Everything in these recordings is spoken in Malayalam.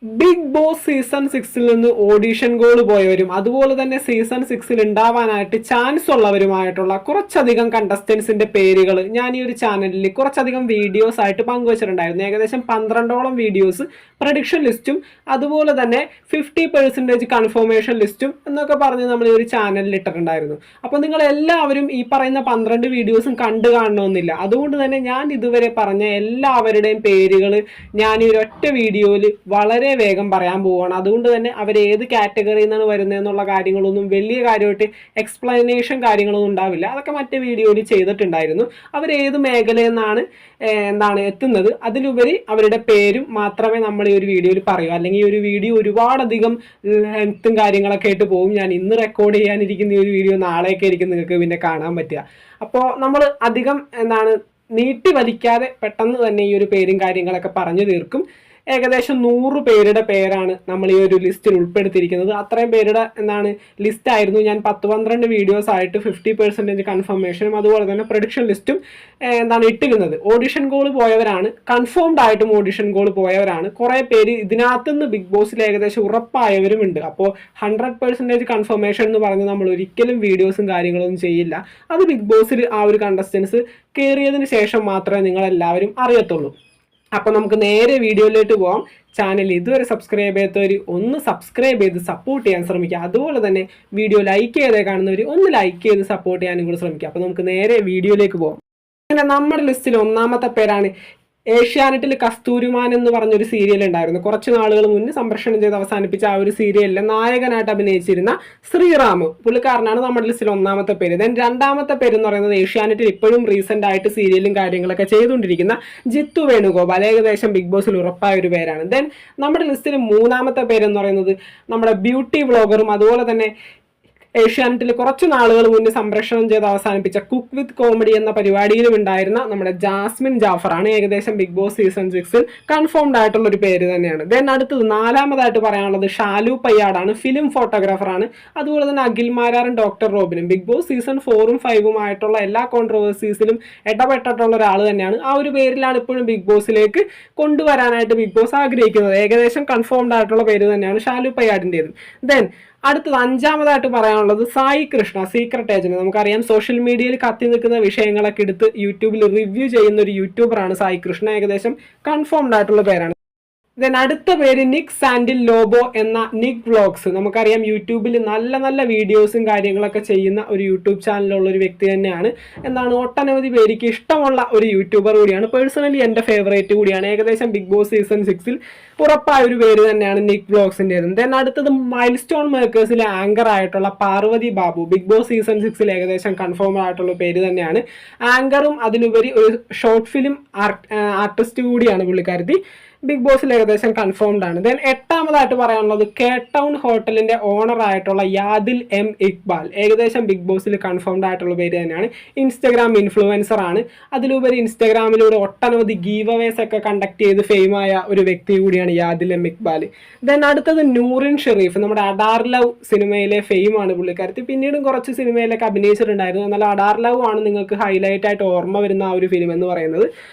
ബിഗ് ബോസ് സീസൺ 6 നിന്ന് ഓഡീഷൻ കോൾ പോയവരും അതുപോലെ തന്നെ സീസൺ 6 ഉണ്ടാവാനായിട്ട് ചാൻസ് ഉള്ളവരുമായിട്ടുള്ള കുറച്ചധികം കണ്ടസ്റ്റൻസിന്റെ പേരുകൾ ഞാൻ ഈ ഒരു ചാനലിൽ കുറച്ചധികം വീഡിയോസ് ആയിട്ട് പങ്കുവച്ചിട്ടുണ്ടായിരുന്നു. ഏകദേശം 12ഓളം വീഡിയോസ് പ്രഡിക്ഷൻ ലിസ്റ്റും അതുപോലെ തന്നെ 50% കൺഫർമേഷൻ ലിസ്റ്റും എന്നൊക്കെ പറഞ്ഞ് നമ്മൾ ഈ ഒരു ചാനലിൽ ഇട്ടിട്ടുണ്ടായിരുന്നു. അപ്പോൾ നിങ്ങൾ എല്ലാവരും ഈ പറയുന്ന 12 വീഡിയോസും കണ്ടു കാണണമെന്നില്ല. അതുകൊണ്ട് തന്നെ ഞാൻ ഇതുവരെ പറഞ്ഞ എല്ലാവരുടെയും പേരുകൾ ഞാൻ ഈ ഒരൊറ്റ വീഡിയോയിൽ വളരെ വേഗം പറയാൻ പോവുകയാണ്. അതുകൊണ്ട് തന്നെ അവർ ഏത് കാറ്റഗറിയിൽ നിന്നാണ് വരുന്നതെന്നുള്ള കാര്യങ്ങളൊന്നും വലിയ കാര്യമായിട്ട് എക്സ്പ്ലനേഷൻ കാര്യങ്ങളൊന്നും ഉണ്ടാവില്ല. അതൊക്കെ മറ്റേ വീഡിയോയിൽ ചെയ്തിട്ടുണ്ടായിരുന്നു. അവർ ഏത് മേഖലയിൽ നിന്നാണ് എത്തുന്നത്, അതിലുപരി അവരുടെ പേരും മാത്രമേ നമ്മൾ ഈ ഒരു വീഡിയോയിൽ പറയൂ. അല്ലെങ്കിൽ ഈ ഒരു വീഡിയോ ഒരുപാടധികം ലെങ്ത്തും കാര്യങ്ങളൊക്കെ ആയിട്ട് പോകും. ഞാൻ ഇന്ന് റെക്കോർഡ് ചെയ്യാനിരിക്കുന്ന ഈ ഒരു വീഡിയോ നാളെയൊക്കെ ആയിരിക്കും നിങ്ങൾക്ക് പിന്നെ കാണാൻ പറ്റുക. അപ്പോൾ നമ്മൾ അധികം നീട്ടി വലിക്കാതെ പെട്ടെന്ന് തന്നെ ഈ ഒരു പേരും കാര്യങ്ങളൊക്കെ പറഞ്ഞു തീർക്കും. ഏകദേശം 100 പേരുടെ പേരാണ് നമ്മൾ ഈ ഒരു ലിസ്റ്റിൽ ഉൾപ്പെടുത്തിയിരിക്കുന്നത്. അത്രയും പേരുടെ ലിസ്റ്റ് ആയിരുന്നു ഞാൻ 10-12 വീഡിയോസ് ആയിട്ട് 50% കൺഫർമേഷനും അതുപോലെ തന്നെ പ്രഡിക്ഷൻ ലിസ്റ്റും ഇട്ടിരുന്നത്. ഓഡിഷൻ കോൾ പോയവരാണ്, കൺഫേംഡ് ആയിട്ടും ഓഡിഷൻ കോൾ പോയവരാണ്. കുറേ പേര് ഇതിനകത്തുനിന്ന് ബിഗ് ബോസിൽ ഏകദേശം ഉറപ്പായവരും ഉണ്ട്. അപ്പോൾ 100% കൺഫർമേഷൻ എന്ന് പറഞ്ഞ് നമ്മൾ ഒരിക്കലും വീഡിയോസും കാര്യങ്ങളൊന്നും ചെയ്യില്ല. അത് ബിഗ് ബോസിൽ ആ ഒരു കണ്ടസ്റ്റൻസ് കയറിയതിന് ശേഷം മാത്രമേ നിങ്ങളെല്ലാവരും അറിയത്തുള്ളൂ. അപ്പോൾ നമുക്ക് നേരെ വീഡിയോയിലേക്ക് പോകാം. ചാനൽ ഇതുവരെ സബ്സ്ക്രൈബ് ചെയ്യാത്തവർ ഒന്ന് സബ്സ്ക്രൈബ് ചെയ്ത് സപ്പോർട്ട് ചെയ്യാൻ ശ്രമിക്കുക. അതുപോലെ തന്നെ വീഡിയോ ലൈക്ക് ചെയ്തേ കാണുന്നവർ ഒന്ന് ലൈക്ക് ചെയ്ത് സപ്പോർട്ട് ചെയ്യാനും കൂടി ശ്രമിക്കുക. അപ്പോൾ നമുക്ക് നേരെ വീഡിയോയിലേക്ക് പോകാം. അങ്ങനെ നമ്മുടെ ലിസ്റ്റിൽ ഒന്നാമത്തെ പേരാണ് ഏഷ്യാനെറ്റിൽ കസ്തൂരിമാൻ എന്ന് പറഞ്ഞൊരു സീരിയൽ ഉണ്ടായിരുന്നു. കുറച്ച് നാളുകൾ മുന്നേ സംപ്രേഷണം ചെയ്ത് അവസാനിപ്പിച്ച ആ ഒരു സീരിയലിലെ നായകനായിട്ട് അഭിനയിച്ചിരുന്ന ശ്രീറാം, പുള്ളിക്കാരനാണ് നമ്മുടെ ലിസ്റ്റിൽ ഒന്നാമത്തെ പേര്. ദെൻ രണ്ടാമത്തെ പേര് എന്ന് പറയുന്നത് ഏഷ്യാനെറ്റിൽ ഇപ്പോഴും റീസെന്റ് ആയിട്ട് സീരിയലും കാര്യങ്ങളൊക്കെ ചെയ്തുകൊണ്ടിരിക്കുന്ന ജിത്തു വേണുഗോപാൽ, ഏകദേശം ബിഗ് ബോസിൽ ഉറപ്പായ ഒരു പേരാണ്. ദെൻ നമ്മുടെ ലിസ്റ്റിൽ മൂന്നാമത്തെ പേരെന്ന് പറയുന്നത് നമ്മുടെ ബ്യൂട്ടി വ്ളോഗറും അതുപോലെ തന്നെ ഏഷ്യാനെറ്റിൽ കുറച്ച് നാളുകൾ മുന്നേ സംപ്രേഷണം ചെയ്ത് അവസാനിപ്പിച്ച കുക്ക് വിത്ത് കോമഡി എന്ന പരിപാടിയിലും ഉണ്ടായിരുന്ന നമ്മുടെ ജാസ്മിൻ ജാഫറാണ്. ഏകദേശം ബിഗ് ബോസ് സീസൺ 6 കൺഫേംഡ് ആയിട്ടുള്ള ഒരു പേര് തന്നെയാണ്. ദെൻ അടുത്തത് നാലാമതായിട്ട് പറയാനുള്ളത് ഷാലു പയ്യാടാണ്, ഫിലിം ഫോട്ടോഗ്രാഫറാണ്. അതുപോലെ തന്നെ അഖിൽ മാരാറും ഡോക്ടർ റോബിനും ബിഗ് ബോസ് സീസൺ 4ഉം 5ഉം ആയിട്ടുള്ള എല്ലാ കോൺട്രവേഴ്സീസിലും ഇടപെട്ടിട്ടുള്ള ഒരാൾ തന്നെയാണ്. ആ ഒരു പേരിലാണ് ഇപ്പോഴും ബിഗ് ബോസിലേക്ക് കൊണ്ടുവരാനായിട്ട് ബിഗ് ബോസ് ആഗ്രഹിക്കുന്നത്. ഏകദേശം കൺഫേംഡ് ആയിട്ടുള്ള പേര് തന്നെയാണ് ഷാലു പയ്യാടിൻ്റെതും. ദെൻ അടുത്തത് അഞ്ചാമതായിട്ട് പറയാനുള്ളത് സായി കൃഷ്ണ, സീക്രട്ട് ഏജന്റ്. നമുക്കറിയാം സോഷ്യൽ മീഡിയയിൽ കത്തി നിൽക്കുന്ന വിഷയങ്ങളൊക്കെ എടുത്ത് യൂട്യൂബിൽ റിവ്യൂ ചെയ്യുന്ന ഒരു യൂട്യൂബറാണ് സായി കൃഷ്ണ. ഏകദേശം കൺഫേംഡ് ആയിട്ടുള്ള പേരാണ്. ദെൻ അടുത്ത പേര് നിക് സാൻഡിൽ ലോബോ എന്ന നിക് വ്ളോഗ്സ്. നമുക്കറിയാം യൂട്യൂബിൽ നല്ല നല്ല വീഡിയോസും കാര്യങ്ങളൊക്കെ ചെയ്യുന്ന ഒരു യൂട്യൂബ് ചാനലുള്ള ഒരു വ്യക്തി തന്നെയാണ്. ഒട്ടനവധി പേർക്ക് ഇഷ്ടമുള്ള ഒരു യൂട്യൂബർ കൂടിയാണ്. പേഴ്സണലി എൻ്റെ ഫേവറേറ്റ് കൂടിയാണ്. ഏകദേശം ബിഗ് ബോസ് സീസൺ 6 ഉറപ്പായ ഒരു പേര് തന്നെയാണ് നിക് വ്ളോഗ്സിൻ്റെതും. ദെൻ അടുത്തത് മൈൽ സ്റ്റോൺ മേക്കേഴ്സിലെ ആങ്കർ ആയിട്ടുള്ള Parvathy Babu, Bigg boss season 6 ഏകദേശം കൺഫേം ആയിട്ടുള്ള പേര് തന്നെയാണ്. ആങ്കറും അതിലുപരി ഒരു ഷോർട്ട് ഫിലിം ആർട്ടിസ്റ്റ് കൂടിയാണ് പുള്ളിക്കാരത്തി. ബിഗ് ബോസിൽ ഏകദേശം കൺഫേംഡ് ആണ്. ദെൻ എട്ടാമതായിട്ട് പറയാനുള്ളത് കേപ്പ് ടൗൺ ഹോട്ടലിന്റെ ഓണർ ആയിട്ടുള്ള യാദിൽ എം ഇക്ബാൽ, ഏകദേശം ബിഗ് ബോസിൽ കൺഫേംഡ് ആയിട്ടുള്ള പേര് തന്നെയാണ്. ഇൻസ്റ്റഗ്രാം ഇൻഫ്ലുവൻസർ ആണ്. അതിലുപരി ഇൻസ്റ്റഗ്രാമിലൂടെ ഒട്ടനവധി ഗീവ് അവേസ് ഒക്കെ കണ്ടക്ട് ചെയ്ത് ഫെയിമായ ഒരു വ്യക്തി കൂടിയാണ് യാദിൽ എം ഇക്ബാൽ. ദെൻ അടുത്തത് നൂറിൻ ഷെറീഫ്, നമ്മുടെ അഡാർ ലവ് സിനിമയിലെ ഫെയിമാണ് പുള്ളിക്കാരത്തി. പിന്നീടും കുറച്ച് സിനിമയിലൊക്കെ അഭിനയിച്ചിട്ടുണ്ടായിരുന്നു. എന്നാൽ അഡാർ ലവ് ആണ് നിങ്ങൾക്ക് ഹൈലൈറ്റ് ആയിട്ട് ഓർമ്മ വരുന്ന ആ ഒരു ഫിലിം എന്ന് പറയുന്നത്.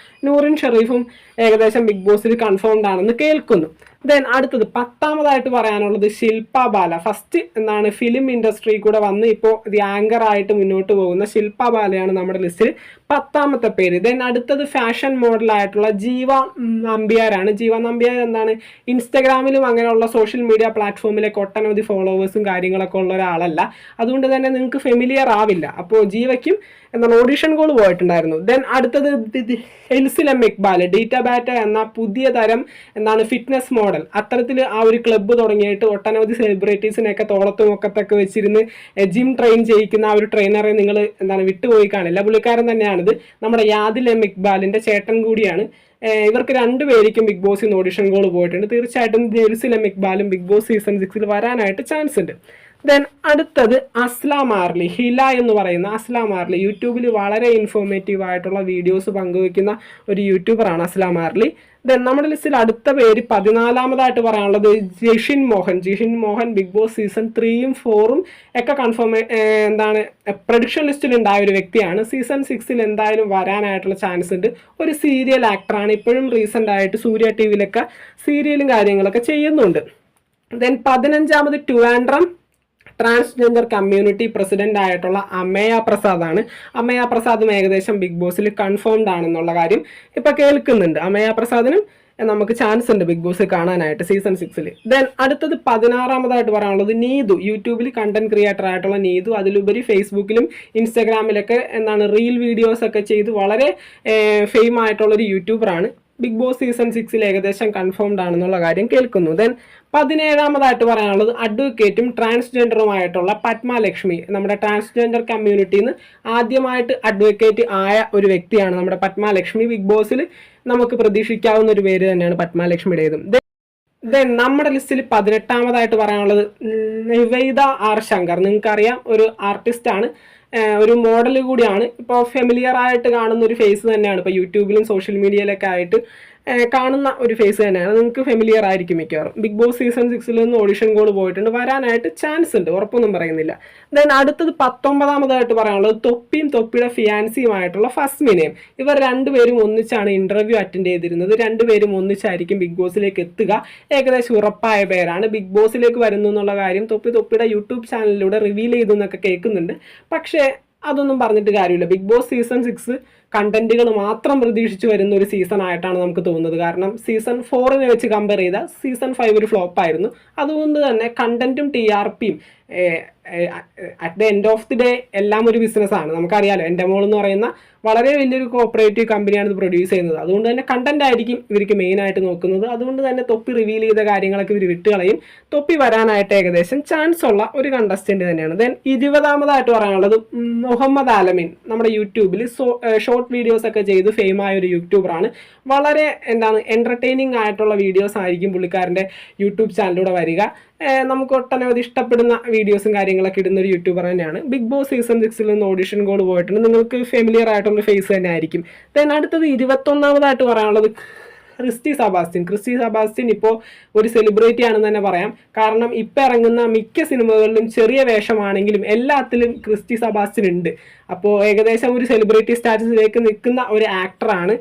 നൂറിൻ ഷെറീഫും ഏകദേശം ബിഗ് ബോസിൽ കൺഫേംഡ് ആണെന്ന് കേൾക്കുന്നു. ദെൻ അടുത്തത് പത്താമതായിട്ട് പറയാനുള്ളത് ശില്പ ബാല. ഫസ്റ്റ് ഫിലിം ഇൻഡസ്ട്രി കൂടെ വന്ന് ഇപ്പോൾ ദി ആങ്കർ ആയിട്ട് മുന്നോട്ട് പോകുന്ന ശില്പ ബാലയാണ് നമ്മുടെ ലിസ്റ്റിൽ 10ാമത്തെ പേര്. ദെൻ അടുത്തത് ഫാഷൻ മോഡലായിട്ടുള്ള ജീവ നമ്പ്യാരാണ്. ജീവ നമ്പ്യാർ ഇൻസ്റ്റഗ്രാമിലും അങ്ങനെയുള്ള സോഷ്യൽ മീഡിയ പ്ലാറ്റ്ഫോമിലേക്ക് ഒട്ടനവധി ഫോളോവേഴ്സും കാര്യങ്ങളൊക്കെ ഉള്ള ഒരാളല്ല. അതുകൊണ്ട് തന്നെ നിങ്ങൾക്ക് ഫെമിലിയർ ആവില്ല. അപ്പോൾ ജീവയ്ക്കും ഓഡിഷൻ കോൾ പോയിട്ടുണ്ടായിരുന്നു. ദെൻ അടുത്തത് എൽസിലം ഇക്ബാൽ, ഡീറ്റ ബാറ്റ എന്ന പുതിയ തരം ഫിറ്റ്നസ് മോഡൽ. അത്തരത്തിൽ ആ ഒരു ക്ലബ്ബ് തുടങ്ങിയിട്ട് ഒട്ടനവധി സെലിബ്രിറ്റീസിനെയൊക്കെ തോളത്തും ഒക്കത്തൊക്കെ വെച്ചിരുന്ന് ജിം ട്രെയിൻ ചെയ്യിക്കുന്ന ആ ഒരു ട്രെയിനറെ നിങ്ങൾ വിട്ടുപോയി കാണില്ല. പുള്ളിക്കാരൻ തന്നെയാണിത്. നമ്മുടെ യാദിൽ എം ഇക്ബാലിന്റെ ചേട്ടൻ കൂടിയാണ്. ഇവർക്ക് രണ്ടുപേർക്കും ബിഗ് ബോസിൽ ഓഡിഷൻ കോൾ പോയിട്ടുണ്ട്. തീർച്ചയായിട്ടും എൽസിലം ഇക്ബാലും ബിഗ് ബോസ് സീസൺ 6 വരാനായിട്ട് ചാൻസ് ഉണ്ട്. ദെൻ അടുത്തത് അസ്ലാം ആർലി, ഹില എന്ന് പറയുന്ന അസ്ലാം ആർലി. യൂട്യൂബിൽ വളരെ ഇൻഫോർമേറ്റീവ് ആയിട്ടുള്ള വീഡിയോസ് പങ്കുവെക്കുന്ന ഒരു യൂട്യൂബറാണ് അസ്ലാം ആർലി. ദെൻ നമ്മുടെ ലിസ്റ്റിൽ അടുത്ത പേര് 14-ാമതായിട്ട് പറയാനുള്ളത് Jishin Mohan. Jishin Mohan Bigg boss season 3ഉം 4ഉം ഒക്കെ പ്രഡിക്ഷൻ ലിസ്റ്റിൽ ഉണ്ടായ ഒരു വ്യക്തിയാണ്. സീസൺ 6ൽ എന്തായാലും വരാനായിട്ടുള്ള ചാൻസ് ഉണ്ട്. ഒരു സീരിയൽ ആക്ടറാണ്. ഇപ്പോഴും റീസെൻ്റ് ആയിട്ട് സൂര്യ ടി വിയിലൊക്കെ സീരിയലും കാര്യങ്ങളൊക്കെ ചെയ്യുന്നുണ്ട്. ദെൻ 15-ാമത് ട്രിവാൻഡ്രം ട്രാൻസ്ജെൻഡർ കമ്മ്യൂണിറ്റി പ്രസിഡന്റ് ആയിട്ടുള്ള അമേയ പ്രസാദ് ആണ്. അമേയ പ്രസാദും ഏകദേശം ബിഗ് ബോസിൽ കൺഫേംഡ് ആണെന്നുള്ള കാര്യം ഇപ്പൊ കേൾക്കുന്നുണ്ട്. അമേയ പ്രസാദിനും നമുക്ക് ചാൻസ് ഉണ്ട് ബിഗ് ബോസ് കാണാനായിട്ട് സീസൺ 6ൽ. ദെൻ അടുത്തത് 16-ാമതായിട്ട് പറയാനുള്ളത് നീതു. യൂട്യൂബിൽ കണ്ടന്റ് ക്രിയേറ്റർ ആയിട്ടുള്ള നീതു, അതിലുപരി ഫേസ്ബുക്കിലും ഇൻസ്റ്റാഗ്രാമിലൊക്കെ റീൽ വീഡിയോസ് ഒക്കെ ചെയ്ത് വളരെ ഫെയിം ആയിട്ടുള്ള ഒരു യൂട്യൂബറാണ്. ബിഗ് ബോസ് സീസൺ 6ൽ ഏകദേശം കൺഫേംഡ് ആണെന്നുള്ള കാര്യം കേൾക്കുന്നു. ദെൻ 17-ാമതായിട്ട് പറയാനുള്ളത് അഡ്വക്കേറ്റും ട്രാൻസ്ജെൻഡറുമായിട്ടുള്ള പത്മലക്ഷ്മി. നമ്മുടെ ട്രാൻസ്ജെൻഡർ കമ്മ്യൂണിറ്റിയിൽ നിന്ന് ആദ്യമായിട്ട് അഡ്വക്കേറ്റ് ആയ ഒരു വ്യക്തിയാണ് നമ്മുടെ പത്മലക്ഷ്മി. ബിഗ് ബോസിൽ നമുക്ക് പ്രതീക്ഷിക്കാവുന്ന ഒരു പേര് തന്നെയാണ് പത്മലക്ഷ്മിയുടേതും. ദെൻ നമ്മുടെ ലിസ്റ്റിൽ 18-ാമതായിട്ട് പറയാനുള്ളത് നിവേദ ആർ ശങ്കർ. നിങ്ങൾക്കറിയാം, ഒരു ആർട്ടിസ്റ്റാണ്, ഒരു മോഡൽ കൂടിയാണ്. ഇപ്പോൾ ഫെമിലിയർ ആയിട്ട് കാണുന്ന ഒരു ഫേസ് തന്നെയാണ്. ഇപ്പോൾ യൂട്യൂബിലും സോഷ്യൽ മീഡിയയിലൊക്കെ ആയിട്ട് കാണുന്ന ഒരു ഫേസ് തന്നെയാണ്. നിങ്ങൾക്ക് ഫെമിലിയർ ആയിരിക്കും മിക്കവാറും. ബിഗ് ബോസ് സീസൺ 6ൽ നിന്ന് ഓഡിഷൻ കോൾ പോയിട്ടുണ്ട്, വരാനായിട്ട് ചാൻസ് ഉണ്ട്, ഉറപ്പൊന്നും പറയുന്നില്ല. ദെൻ അടുത്തത് 19-ാമതായിട്ട് പറയാനുള്ളത് തൊപ്പിയും തൊപ്പിയുടെ ഫിയാൻസിയുമായിട്ടുള്ള ഫസ്മിനെയും. ഇവർ രണ്ടുപേരും ഒന്നിച്ചാണ് ഇന്റർവ്യൂ അറ്റൻഡ് ചെയ്തിരുന്നത്. രണ്ടുപേരും ഒന്നിച്ചായിരിക്കും ബിഗ് ബോസിലേക്ക് എത്തുക. ഏകദേശം ഉറപ്പായ പേരാണ്. ബിഗ് ബോസിലേക്ക് വരുന്നു എന്നുള്ള കാര്യം തൊപ്പിയുടെ യൂട്യൂബ് ചാനലിലൂടെ റിവീൽ ചെയ്തു എന്നൊക്കെ കേൾക്കുന്നുണ്ട്. പക്ഷേ അതൊന്നും പറഞ്ഞിട്ട് കാര്യമില്ല. ബിഗ് ബോസ് സീസൺ 6 കണ്ടന്റുകൾ മാത്രം പ്രതീക്ഷിച്ച് വരുന്ന ഒരു സീസൺ ആയിട്ടാണ് നമുക്ക് തോന്നുന്നത്. കാരണം സീസൺ 4നെ വെച്ച് കമ്പയർ ചെയ്താൽ സീസൺ 5 ഒരു ഫ്ലോപ്പ് ആയിരുന്നു. അതുകൊണ്ട് തന്നെ കണ്ടന്റും TRPയും at the end of the day എല്ലാം ഒരു ബിസിനസ്സാണ്. നമുക്കറിയാലോ, എൻഡമോൾ എന്ന് പറയുന്ന വളരെ വലിയൊരു കോപ്പറേറ്റീവ് കമ്പനിയാണ് ഇത് പ്രൊഡ്യൂസ് ചെയ്യുന്നത്. അതുകൊണ്ട് തന്നെ കണ്ടന്റ് ആയിരിക്കും ഇവർക്ക് മെയിൻ ആയിട്ട് നോക്കുന്നത്. അതുകൊണ്ട് തന്നെ തൊപ്പി റിവീൽ ചെയ്ത കാര്യങ്ങളൊക്കെ ഇവർ വിട്ടുകളയും. തൊപ്പി വരാനായിട്ട് ഏകദേശം ചാൻസ് ഉള്ള ഒരു കണ്ടസ്റ്റന്റ് തന്നെയാണ്. ദെൻ 20-ാമതായിട്ട് പറയാനുള്ളത് മുഹമ്മദ് ആലമീൻ. നമ്മുടെ യൂട്യൂബിൽ ഷോർട്ട് വീഡിയോസ് ഒക്കെ ചെയ്ത് ഫെയിം ആയ ഒരു യൂട്യൂബറാണ്. വളരെ എന്റർടൈനിങ് ആയിട്ടുള്ള വീഡിയോസ് ആയിരിക്കും പുള്ളിക്കാരൻ്റെ യൂട്യൂബ് ചാനലിലൂടെ വരിക. നമുക്ക് ഒട്ടനവധി ഇഷ്ടപ്പെടുന്ന വീഡിയോസും കാര്യങ്ങളൊക്കെ ഇടുന്ന ഒരു യൂട്യൂബർ തന്നെയാണ്. ബിഗ് ബോസ് സീസൺ 6ൽ നിന്ന് ഓഡിഷൻ കോൾ പോയിട്ടുണ്ട്. നിങ്ങൾക്ക് ഫെമിലിയർ ആയിട്ടുള്ള ഫേസ് തന്നെ ആയിരിക്കും. ദെൻ അടുത്തത് 21-ാമതായിട്ട് പറയാനുള്ളത് ക്രിസ്റ്റി സെബാസ്റ്റ്യൻ ഇപ്പോൾ ഒരു സെലിബ്രിറ്റി ആണെന്ന് തന്നെ പറയാം. കാരണം ഇപ്പം ഇറങ്ങുന്ന മിക്ക സിനിമകളിലും ചെറിയ വേഷമാണെങ്കിലും എല്ലാത്തിലും ക്രിസ്റ്റി സെബാസ്റ്റ്യൻ ഉണ്ട്. അപ്പോൾ ഏകദേശം ഒരു സെലിബ്രിറ്റി സ്റ്റാറ്റസിലേക്ക് നിൽക്കുന്ന ഒരു ആക്ടറാണ്.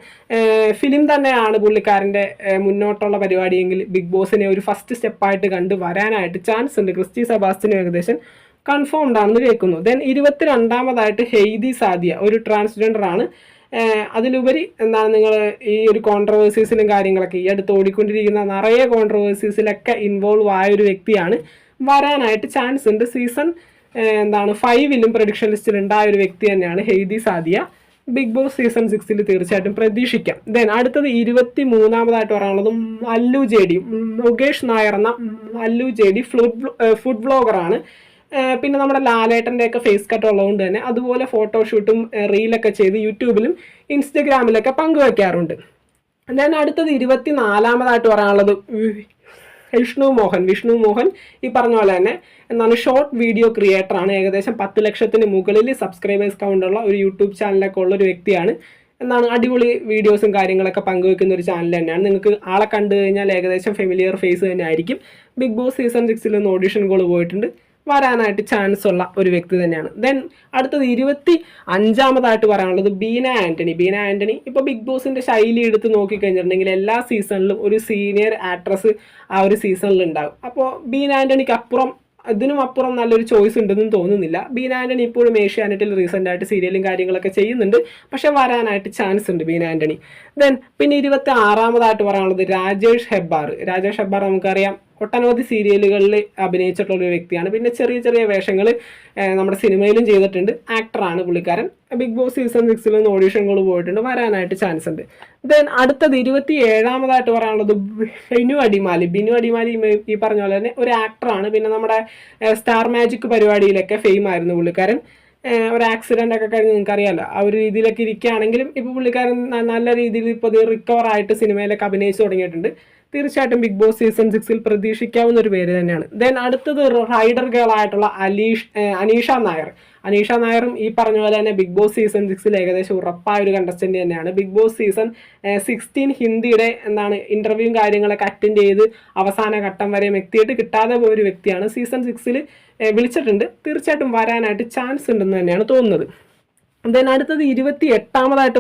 ഫിലിം തന്നെയാണ് പുള്ളിക്കാരൻ്റെ മുന്നോട്ടുള്ള പരിപാടിയെങ്കിൽ ബിഗ് ബോസിനെ ഒരു ഫസ്റ്റ് സ്റ്റെപ്പായിട്ട് കണ്ട് വരാനായിട്ട് ചാൻസ് ഉണ്ട്. ക്രിസ്റ്റി സെബാസ്റ്റ്യനും ഏകദേശം കൺഫേംഡ് ആണെന്ന് കേൾക്കുന്നു. ദെൻ 22-ാമതായിട്ട് ഹെയ്ദി സാദിയ, ഒരു ട്രാൻസ്ജെൻഡർ ആണ്. അതിലുപരി നിങ്ങൾ ഈ ഒരു കോൺട്രവേഴ്സീസിലും കാര്യങ്ങളൊക്കെ ഈ അടുത്ത് ഓടിക്കൊണ്ടിരിക്കുന്ന നിറയെ കോൺട്രവേഴ്സീസിലൊക്കെ ഇൻവോൾവ് ആയ ഒരു വ്യക്തിയാണ്. വരാനായിട്ട് ചാൻസ് ഉണ്ട്. സീസൺ 5ലും പ്രഡിക്ഷൻ ലിസ്റ്റിൽ ഉണ്ടായ ഒരു വ്യക്തി തന്നെയാണ് Heidi Sadia. Bigg boss season 6ൽ തീർച്ചയായിട്ടും പ്രതീക്ഷിക്കാം. ദെൻ അടുത്തത് 23-ാമതായിട്ട് പറയാനുള്ളത് മല്ലു JD, മുകേഷ് നായർ എന്ന മല്ലു JD ഫുഡ് വ്ളോഗറാണ്. പിന്നെ നമ്മുടെ ലാലേട്ടൻ്റെ ഒക്കെ ഫേസ് കട്ട് ഉള്ളതുകൊണ്ട് തന്നെ അതുപോലെ ഫോട്ടോഷൂട്ടും റീലൊക്കെ ചെയ്ത് യൂട്യൂബിലും ഇൻസ്റ്റഗ്രാമിലൊക്കെ പങ്കുവയ്ക്കാറുണ്ട്. ദെൻ അടുത്തത് 24-ാമതായിട്ട് പറയാനുള്ളത് വിഷ്ണു മോഹൻ. ഈ പറഞ്ഞ പോലെ തന്നെ ഷോർട്ട് വീഡിയോ ക്രിയേറ്ററാണ്. ഏകദേശം 10 ലക്ഷത്തിന് മുകളിൽ സബ്സ്ക്രൈബേഴ്സ് കൗണ്ടുള്ള ഒരു യൂട്യൂബ് ചാനലൊക്കെ ഉള്ള ഒരു വ്യക്തിയാണ്. അടിപൊളി വീഡിയോസും കാര്യങ്ങളൊക്കെ പങ്കുവെക്കുന്ന ഒരു ചാനൽ തന്നെയാണ്. നിങ്ങൾക്ക് ആളെ കണ്ടു കഴിഞ്ഞാൽ ഏകദേശം ഫെമിലിയർ ഫേസ് തന്നെ ആയിരിക്കും. ബിഗ് ബോസ് സീസൺ 6ൽ നിന്ന് ഓഡിഷൻ കോൾ പോയിട്ടുണ്ട്, വരാനായിട്ട് ചാൻസ് ഉള്ള ഒരു വ്യക്തി തന്നെയാണ്. ദെൻ അടുത്തത് 25-ാമതായിട്ട് പറയാനുള്ളത് ബീന ആൻ്റണി. ഇപ്പോൾ ബിഗ് ബോസിൻ്റെ ശൈലി എടുത്ത് നോക്കിക്കഴിഞ്ഞിട്ടുണ്ടെങ്കിൽ എല്ലാ സീസണിലും ഒരു സീനിയർ ആക്ട്രസ് ആ ഒരു സീസണിൽ ഉണ്ടാകും. അപ്പോൾ ബീന ആൻ്റണിക്ക് ഇതിനും അപ്പുറം നല്ലൊരു ചോയ്സ് ഉണ്ടെന്നും തോന്നുന്നില്ല. ബീന ആൻ്റണി ഇപ്പോഴും ഏഷ്യാനെറ്റിൽ റീസെൻ്റ് ആയിട്ട് സീരിയലും കാര്യങ്ങളൊക്കെ ചെയ്യുന്നുണ്ട്. പക്ഷെ വരാനായിട്ട് ചാൻസ് ഉണ്ട് ബീന ആൻ്റണി. ദെൻ പിന്നെ 26-ാമതായിട്ട് പറയാനുള്ളത് രാജേഷ് ഹെബ്ബാർ. നമുക്കറിയാം, ഒട്ടനവധി സീരിയലുകളിൽ അഭിനയിച്ചിട്ടുള്ള ഒരു വ്യക്തിയാണ്. പിന്നെ ചെറിയ ചെറിയ വേഷങ്ങൾ നമ്മുടെ സിനിമയിലും ചെയ്തിട്ടുണ്ട്. ആക്ടറാണ് പുള്ളിക്കാരൻ. ബിഗ് ബോസ് സീസൺ 6ൽ നിന്ന് ഓഡിഷൻ കോൾ പോയിട്ടുണ്ട്, വരാനായിട്ട് ചാൻസ് ഉണ്ട്. ദെൻ അടുത്തത് 27-ാമതായിട്ട് പറയാനുള്ളത് ബിനു അടിമാലി. ഈ പറഞ്ഞ പോലെ തന്നെ ഒരു ആക്ടറാണ്. പിന്നെ നമ്മുടെ സ്റ്റാർ മാജിക് പരിപാടിയിലൊക്കെ ഫെയിം ആയിരുന്നു പുള്ളിക്കാരൻ. ഒരു ആക്സിഡൻ്റ് ഒക്കെ കഴിഞ്ഞ് നിങ്ങൾക്കറിയാമല്ലോ, ആ ഒരു രീതിയിലൊക്കെ ഇരിക്കുകയാണെങ്കിലും ഇപ്പോൾ പുള്ളിക്കാരൻ നല്ല രീതിയിൽ ഇപ്പോൾ ഇത് റിക്കവർ ആയിട്ട് സിനിമയിലൊക്കെ അഭിനയിച്ചു തുടങ്ങിയിട്ടുണ്ട്. തീർച്ചയായിട്ടും ബിഗ് ബോസ് സീസൺ 6 പ്രതീക്ഷിക്കാവുന്ന ഒരു പേര് തന്നെയാണ്. ദെൻ അടുത്തത് റൈഡർ ഗേൾ ആയിട്ടുള്ള അനീഷ നായർ. അനീഷ നായറും ഈ പറഞ്ഞ പോലെ തന്നെ ബിഗ് ബോസ് സീസൺ 6 ഏകദേശം ഉറപ്പായ ഒരു കണ്ടസ്റ്റന്റ് തന്നെയാണ്. ബിഗ് ബോസ് സീസൺ 16 ഹിന്ദിയുടെ ഇന്റർവ്യൂവും കാര്യങ്ങളൊക്കെ അറ്റൻഡ് ചെയ്ത് അവസാന ഘട്ടം വരെ എത്തിയിട്ട് കിട്ടാതെ പോയ ഒരു വ്യക്തിയാണ്. സീസൺ 6 വിളിച്ചിട്ടുണ്ട്. തീർച്ചയായിട്ടും വരാനായിട്ട് ചാൻസ് ഉണ്ടെന്ന് തന്നെയാണ് തോന്നുന്നത്. ദെൻ അടുത്തത് 29ാമതായിട്ട്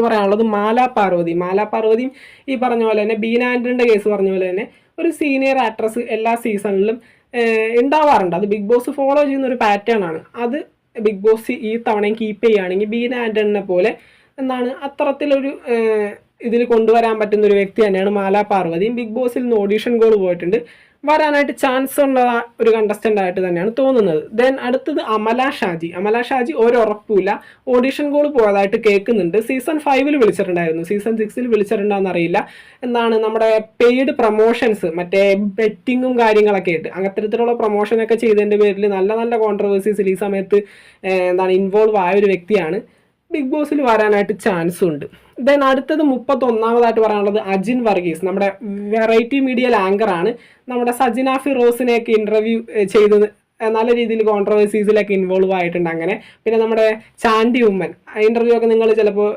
പറയാനുള്ളത് മാലാ പാർവതിയും ഈ പറഞ്ഞ പോലെ തന്നെ ബീന ആന്റണിയുടെ കേസ് പറഞ്ഞ പോലെ തന്നെ ഒരു സീനിയർ ആക്ട്രസ് എല്ലാ സീസണിലും ഉണ്ടാവാറുണ്ട്. അത് ബിഗ് ബോസ് ഫോളോ ചെയ്യുന്ന ഒരു പാറ്റേൺ ആണ്. അത് ബിഗ് ബോസ് ഈ തവണയും കീപ്പ് ചെയ്യുകയാണെങ്കിൽ ബീന ആന്റണിനെ പോലെ അത്തരത്തിലൊരു ഇതിൽ കൊണ്ടുവരാൻ പറ്റുന്ന ഒരു വ്യക്തി തന്നെയാണ് മാലാ പാർവതിയും. ബിഗ് ബോസിൽ നിന്ന് ഓഡീഷൻ കോൾ പോയിട്ടുണ്ട്. വരാനായിട്ട് ചാൻസ് ഉള്ള ഒരു കണ്ടസ്റ്റന്റ് ആയിട്ട് തന്നെയാണ് തോന്നുന്നത്. ദെൻ അടുത്തത് അമല ഷാജി ഒരു ഉറപ്പില്ല. ഓഡീഷൻ കോൾ പോയതായിട്ട് കേൾക്കുന്നുണ്ട്. സീസൺ 5 വിളിച്ചിട്ടുണ്ടായിരുന്നു. സീസൺ 6 വിളിച്ചിട്ടുണ്ടോയെന്ന് അറിയില്ല. നമ്മുടെ പെയ്ഡ് പ്രൊമോഷൻസ് മറ്റേ ബെറ്റിങ്ങും കാര്യങ്ങളൊക്കെ ആയിട്ട് അങ്ങനത്തരത്തിലുള്ള പ്രൊമോഷനൊക്കെ ചെയ്തതിൻ്റെ പേരിൽ നല്ല നല്ല കോൺട്രവേഴ്സീസിൽ ഈ സമയത്ത് ഇൻവോൾവ് ആയ ഒരു വ്യക്തിയാണ്. ബിഗ് ബോസിൽ വരാനായിട്ട് ചാൻസ് ഉണ്ട്. ദെൻ അടുത്തത് 31ാമതായിട്ട് പറയാനുള്ളത് അജിൻ വർഗീസ്. നമ്മുടെ വെറൈറ്റി മീഡിയയിൽ ആങ്കറാണ്. നമ്മുടെ സജിന ഫിറോസിനെയൊക്കെ ഇന്റർവ്യൂ ചെയ്ത് നല്ല രീതിയിൽ കോൺട്രവേഴ്സീസിലൊക്കെ ഇൻവോൾവ് ആയിട്ടുണ്ട്. അങ്ങനെ പിന്നെ നമ്മുടെ ചാണ്ടി ഉമ്മൻ ഇന്റർവ്യൂ ഒക്കെ നിങ്ങൾ ചിലപ്പോൾ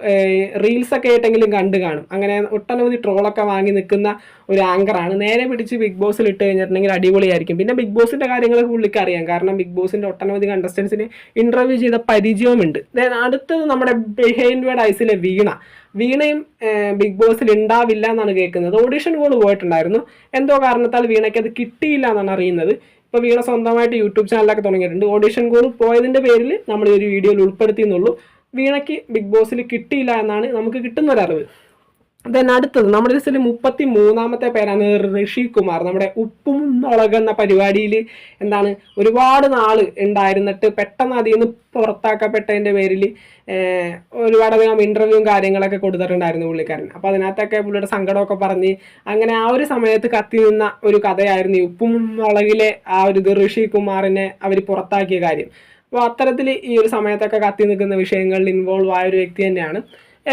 റീൽസൊക്കെ ആയിട്ടെങ്കിലും കണ്ടു കാണും. അങ്ങനെ ഒട്ടനവധി ട്രോളൊക്കെ വാങ്ങി നിൽക്കുന്ന ഒരു ആങ്കറാണ്. നേരെ പിടിച്ച് ബിഗ് ബോസിൽ ഇട്ട് കഴിഞ്ഞിട്ടുണ്ടെങ്കിൽ അടിപൊളിയായിരിക്കും. പിന്നെ ബിഗ് ബോസിന്റെ കാര്യങ്ങളൊക്കെ പുള്ളിക്ക് അറിയാം. കാരണം ബിഗ് ബോസിന്റെ ഒട്ടനവധി കണ്ടസ്റ്റൻസിന് ഇന്റർവ്യൂ ചെയ്ത പരിചയവുമുണ്ട്. അടുത്തത് നമ്മുടെ ബിഹൈൻഡ് വേർഡ് ഐസിലെ വീണയും ബിഗ് ബോസിൽ ഉണ്ടാവില്ല എന്നാണ് കേൾക്കുന്നത്. ഓഡിഷൻ കോൾ പോയിട്ടുണ്ടായിരുന്നു. എന്തോ കാരണത്താൽ വീണയ്ക്ക് അത് കിട്ടിയില്ല എന്നാണ് അറിയുന്നത്. ഇപ്പോൾ വീണ സ്വന്തമായിട്ട് യൂട്യൂബ് ചാനലൊക്കെ തുടങ്ങിയിട്ടുണ്ട്. ഓഡിഷൻ കോൾ പോയതിൻ്റെ പേരിൽ നമ്മൾ ഈ ഒരു വീഡിയോയിൽ ഉൾപ്പെടുത്തിയെന്നുള്ളൂ. വീണയ്ക്ക് ബിഗ് ബോസിൽ കിട്ടിയില്ല എന്നാണ് നമുക്ക് കിട്ടുന്നൊരറിവ്. ദെൻ അടുത്തത് നമ്മുടെ ലിസ്റ്റിൽ 33ാമത്തെ പേരാണ് ഋഷി കുമാർ. നമ്മുടെ ഉപ്പും മുളകെന്ന പരിപാടിയിൽ ഒരുപാട് നാൾ ഉണ്ടായിരുന്നിട്ട് പെട്ടെന്ന് അതിൽ നിന്ന് പുറത്താക്കപ്പെട്ടതിൻ്റെ പേരിൽ ഒരുപാടധികം ഇൻ്റർവ്യൂവും കാര്യങ്ങളൊക്കെ കൊടുത്തിട്ടുണ്ടായിരുന്നു പുള്ളിക്കാരൻ. അപ്പോൾ അതിനകത്തൊക്കെ പുള്ളിയുടെ സങ്കടമൊക്കെ പറഞ്ഞ് അങ്ങനെ ആ ഒരു സമയത്ത് കത്തി നിന്ന ഒരു കഥയായിരുന്നു ഈ ഉപ്പും മുളകിലെ ആ ഒരു ഋഷി കുമാറിനെ അവർ പുറത്താക്കിയ കാര്യം. അപ്പോൾ അത്തരത്തിൽ ഈ ഒരു സമയത്തൊക്കെ കത്തി നിൽക്കുന്ന വിഷയങ്ങളിൽ ഇൻവോൾവ് ആയ ഒരു വ്യക്തി തന്നെയാണ്.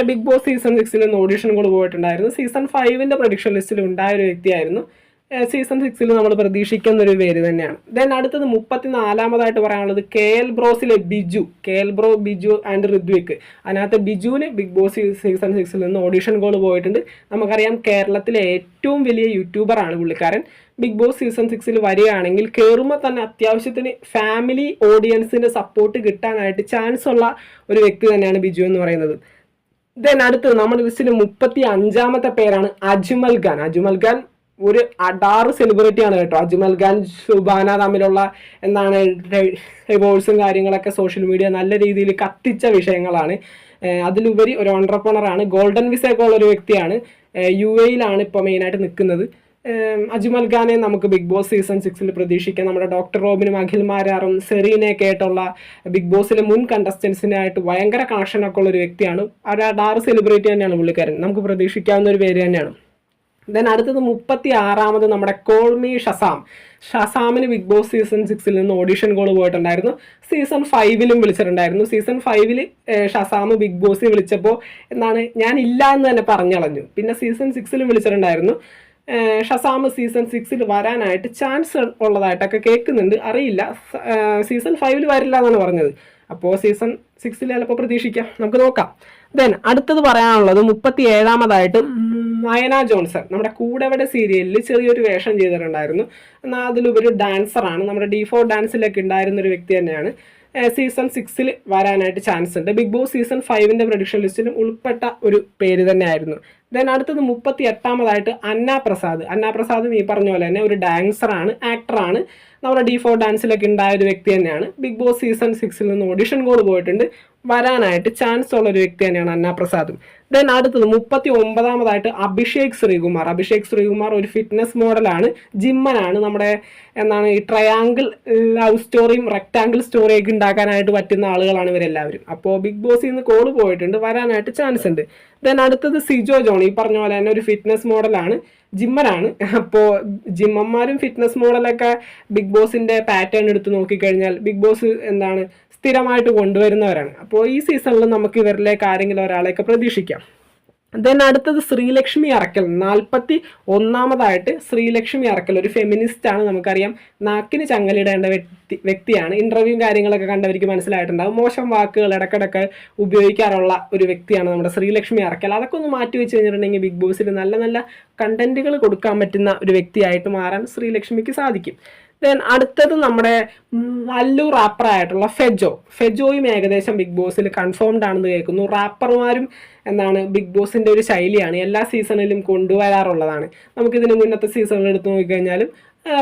ബിഗ് ബോസ് സീസൺ 6 ഓഡിഷൻ കൂടെ പോയിട്ടുണ്ടായിരുന്നു. സീസൺ 5 പ്രഡിക്ഷൻ ലിസ്റ്റിൽ ഉണ്ടായ ഒരു വ്യക്തിയായിരുന്നു. സീസൺ 6 നമ്മൾ പ്രതീക്ഷിക്കുന്ന ഒരു പേര് തന്നെയാണ്. ദെൻ അടുത്തത് 34ാമതായിട്ട് പറയാനുള്ളത് KL ബ്രോസിലെ ബിജു ആൻഡ് ഋത്വിക്. അതിനകത്ത് ബിജുവിന് ബിഗ് ബോസ് സീസൺ 6 നിന്ന് ഓഡിഷൻ കോൾ പോയിട്ടുണ്ട്. നമുക്കറിയാം കേരളത്തിലെ ഏറ്റവും വലിയ യൂട്യൂബറാണ് പുള്ളിക്കാരൻ. ബിഗ് ബോസ് സീസൺ 6 വരികയാണെങ്കിൽ കയറുമ്പോൾ തന്നെ അത്യാവശ്യത്തിന് ഫാമിലി ഓഡിയൻസിന്റെ സപ്പോർട്ട് കിട്ടാനായിട്ട് ചാൻസ് ഉള്ള ഒരു വ്യക്തി തന്നെയാണ് ബിജു എന്ന് പറയുന്നത്. ദെൻ അടുത്തത് നമ്മുടെ ലിസ്റ്റിൽ 35ാമത്തെ പേരാണ് അജ്മൽ ഖാൻ. ഒരു അഡാറ് സെലിബ്രിറ്റിയാണ് കേട്ടോ. അജ്മൽ ഖാൻ സുബാന തമ്മിലുള്ള റിവോഴ്സും കാര്യങ്ങളൊക്കെ സോഷ്യൽ മീഡിയ നല്ല രീതിയിൽ കത്തിച്ച വിഷയങ്ങളാണ്. അതിലുപരി ഒരു ഓൺട്രപ്രണറാണ്. ഗോൾഡൻ വിസയൊക്കെ ഉള്ള ഒരു വ്യക്തിയാണ്. UAE ഇപ്പോൾ മെയിനായിട്ട് നിൽക്കുന്നത്. അജ്മൽ ഖാനെ നമുക്ക് ബിഗ് ബോസ് സീസൺ 6 പ്രതീക്ഷിക്കാം. നമ്മുടെ ഡോക്ടർ റോബിനും അഖിൽ മാരാറും സെറീനയൊക്കെ ആയിട്ടുള്ള ബിഗ് ബോസിലെ മുൻ കണ്ടസ്റ്റൻസിനായിട്ട് ഭയങ്കര കണക്ഷനൊക്കെ ഉള്ള ഒരു വ്യക്തിയാണ്. ഒരു ഡാർ സെലിബ്രിറ്റി തന്നെയാണ് പുള്ളിക്കാരൻ. നമുക്ക് പ്രതീക്ഷിക്കാവുന്ന ഒരു പേര് തന്നെയാണ്. ദെൻ അടുത്തത് 36ാമത് നമ്മുടെ കോൾമി ഷസാമിന് ബിഗ് ബോസ് സീസൺ 6 നിന്ന് ഓഡിഷൻ കോൾ പോയിട്ടുണ്ടായിരുന്നു. സീസൺ 5 വിളിച്ചിട്ടുണ്ടായിരുന്നു. സീസൺ 5 ഷസാം ബിഗ് ബോസ് വിളിച്ചപ്പോൾ ഞാൻ ഇല്ല എന്ന് തന്നെ പറഞ്ഞളഞ്ഞു. പിന്നെ സീസൺ 6 വിളിച്ചിട്ടുണ്ടായിരുന്നു. ഷസാം സീസൺ 6 വരാനായിട്ട് ചാൻസ് ഉള്ളതായിട്ടൊക്കെ കേൾക്കുന്നുണ്ട്. അറിയില്ല, സീസൺ 5 വരില്ല എന്നാണ് പറഞ്ഞത്. അപ്പോൾ സീസൺ 6 ചിലപ്പോൾ പ്രതീക്ഷിക്കാം, നമുക്ക് നോക്കാം. ദെൻ അടുത്തത് പറയാനുള്ളത് 37ാമതായിട്ട് നയന ജോൺസൺ. നമ്മുടെ കൂടെവിടെ സീരിയലിൽ ചെറിയൊരു വേഷം ചെയ്തിട്ടുണ്ടായിരുന്നു. എന്നാൽ അതിലുപരി ഡാൻസറാണ്. നമ്മുടെ D4 ഡാൻസിലൊക്കെ ഉണ്ടായിരുന്ന ഒരു വ്യക്തി തന്നെയാണ്. സീസൺ 6 വരാനായിട്ട് ചാൻസ് ഉണ്ട്. ബിഗ് ബോസ് സീസൺ 5 പ്രഡിക്ഷൻ ലിസ്റ്റിലും ഉൾപ്പെട്ട ഒരു പേര് തന്നെയായിരുന്നു. ദെൻ അടുത്തത് 38ാമതായിട്ട് അന്ന പ്രസാദും ഈ പറഞ്ഞ പോലെ തന്നെ ഒരു ഡാൻസറാണ്, ആക്ടറാണ്. നമ്മുടെ D4 ഡാൻസിലൊക്കെ ഉണ്ടായ ഒരു വ്യക്തി തന്നെയാണ്. ബിഗ് ബോസ് സീസൺ 6 നിന്ന് ഓഡിഷൻ കോൾ പോയിട്ടുണ്ട്. വരാനായിട്ട് ചാൻസ് ഉള്ള ഒരു വ്യക്തി തന്നെയാണ് അന്ന പ്രസാദും. ദെൻ അടുത്തത് 39ാമതായിട്ട് അഭിഷേക് ശ്രീകുമാർ ഒരു ഫിറ്റ്നസ് മോഡലാണ്, ജിമ്മനാണ്. നമ്മുടെ ഈ ട്രയാങ്കിൾ ലവ് സ്റ്റോറിയും റെക്ടാങ്കിൾ സ്റ്റോറിയൊക്കെ ഉണ്ടാക്കാനായിട്ട് പറ്റുന്ന ആളുകളാണ് ഇവരെല്ലാവരും. അപ്പോൾ ബിഗ് ബോസിൽ നിന്ന് കോൾ പോയിട്ടുണ്ട്, വരാനായിട്ട് ചാൻസ് ഉണ്ട്. ദെൻ അടുത്തത് സിജോ ജോൺ. ഈ പറഞ്ഞ പോലെ തന്നെ ഒരു ഫിറ്റ്നസ് മോഡലാണ്, ജിമ്മനാണ്. അപ്പോൾ ജിമ്മന്മാരും ഫിറ്റ്നസ് മോഡലൊക്കെ ബിഗ് ബോസിന്റെ പാറ്റേൺ എടുത്ത് നോക്കിക്കഴിഞ്ഞാൽ ബിഗ് ബോസ് സ്ഥിരമായിട്ട് കൊണ്ടുവരുന്നവരാണ്. അപ്പോൾ ഈ സീസണിൽ നമുക്ക് ഇവരിലേക്ക് ആരെങ്കിലും ഒരാളെയൊക്കെ പ്രതീക്ഷിക്കാം. ദെൻ അടുത്തത് ശ്രീലക്ഷ്മി അറക്കൽ, 41ാമതായിട്ട് ശ്രീലക്ഷ്മി അറക്കൽ, ഒരു ഫെമിനിസ്റ്റ് ആണ്. നമുക്കറിയാം നാക്കിന് ചങ്ങലിടേണ്ട വ്യക്തിയാണ്. ഇന്റർവ്യൂ കാര്യങ്ങളൊക്കെ കണ്ടവർക്ക് മനസ്സിലായിട്ടുണ്ടാകും. മോശം വാക്കുകൾ ഇടക്കിടക്ക് ഉപയോഗിക്കാറുള്ള ഒരു വ്യക്തിയാണ് നമ്മുടെ ശ്രീലക്ഷ്മി അറക്കൽ. അതൊക്കെ ഒന്ന് മാറ്റി വെച്ച് കഴിഞ്ഞിട്ടുണ്ടെങ്കിൽ ബിഗ് ബോസിൽ നല്ല നല്ല കണ്ടന്റുകൾ കൊടുക്കാൻ പറ്റുന്ന ഒരു വ്യക്തിയായിട്ട് മാറാൻ ശ്രീലക്ഷ്മിക്ക് സാധിക്കും. ദെൻ അടുത്തത് നമ്മുടെ നല്ലു റാപ്പറായിട്ടുള്ള ഫെജോയും ഏകദേശം ബിഗ് ബോസിൽ കൺഫേംഡ് ആണെന്ന് കേൾക്കുന്നു. റാപ്പർമാരും ബിഗ് ബോസിന്റെ ഒരു ശൈലിയാണ്, എല്ലാ സീസണിലും കൊണ്ടുവരാറുള്ളതാണ്. നമുക്കിതിന് മുന്നത്തെ സീസണുകൾ എടുത്തു നോക്കിക്കഴിഞ്ഞാലും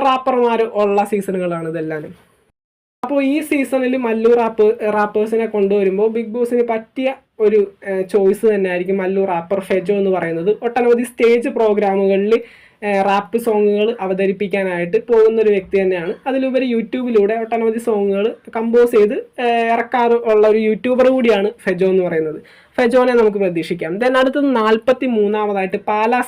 റാപ്പർമാർ ഉള്ള സീസണുകളാണ് ഇതെല്ലാം. അപ്പോൾ ഈ സീസണിൽ മല്ലു റാപ്പേഴ്സിനെ കൊണ്ടുവരുമ്പോൾ ബിഗ് ബോസിന് പറ്റിയ ഒരു ചോയ്സ് തന്നെ ആയിരിക്കും മല്ലു റാപ്പർ ഫെജോ എന്ന് പറയുന്നത്. ഒട്ടനവധി സ്റ്റേജ് പ്രോഗ്രാമുകളിൽ റാപ്പ് സോങ്ങുകൾ അവതരിപ്പിക്കാനായിട്ട് പോകുന്ന ഒരു വ്യക്തി തന്നെയാണ്. അതിലുപരി യൂട്യൂബിലൂടെ ഒട്ടനവധി സോങ്ങുകൾ കമ്പോസ് ചെയ്ത് ഇറക്കാറുള്ള ഒരു യൂട്യൂബർ കൂടിയാണ് ഫെജോ എന്ന് പറയുന്നത്. ഫെജോനെ നമുക്ക് പ്രതീക്ഷിക്കാം. ദെൻ അടുത്തത് 43ാമതായിട്ട് പാലാ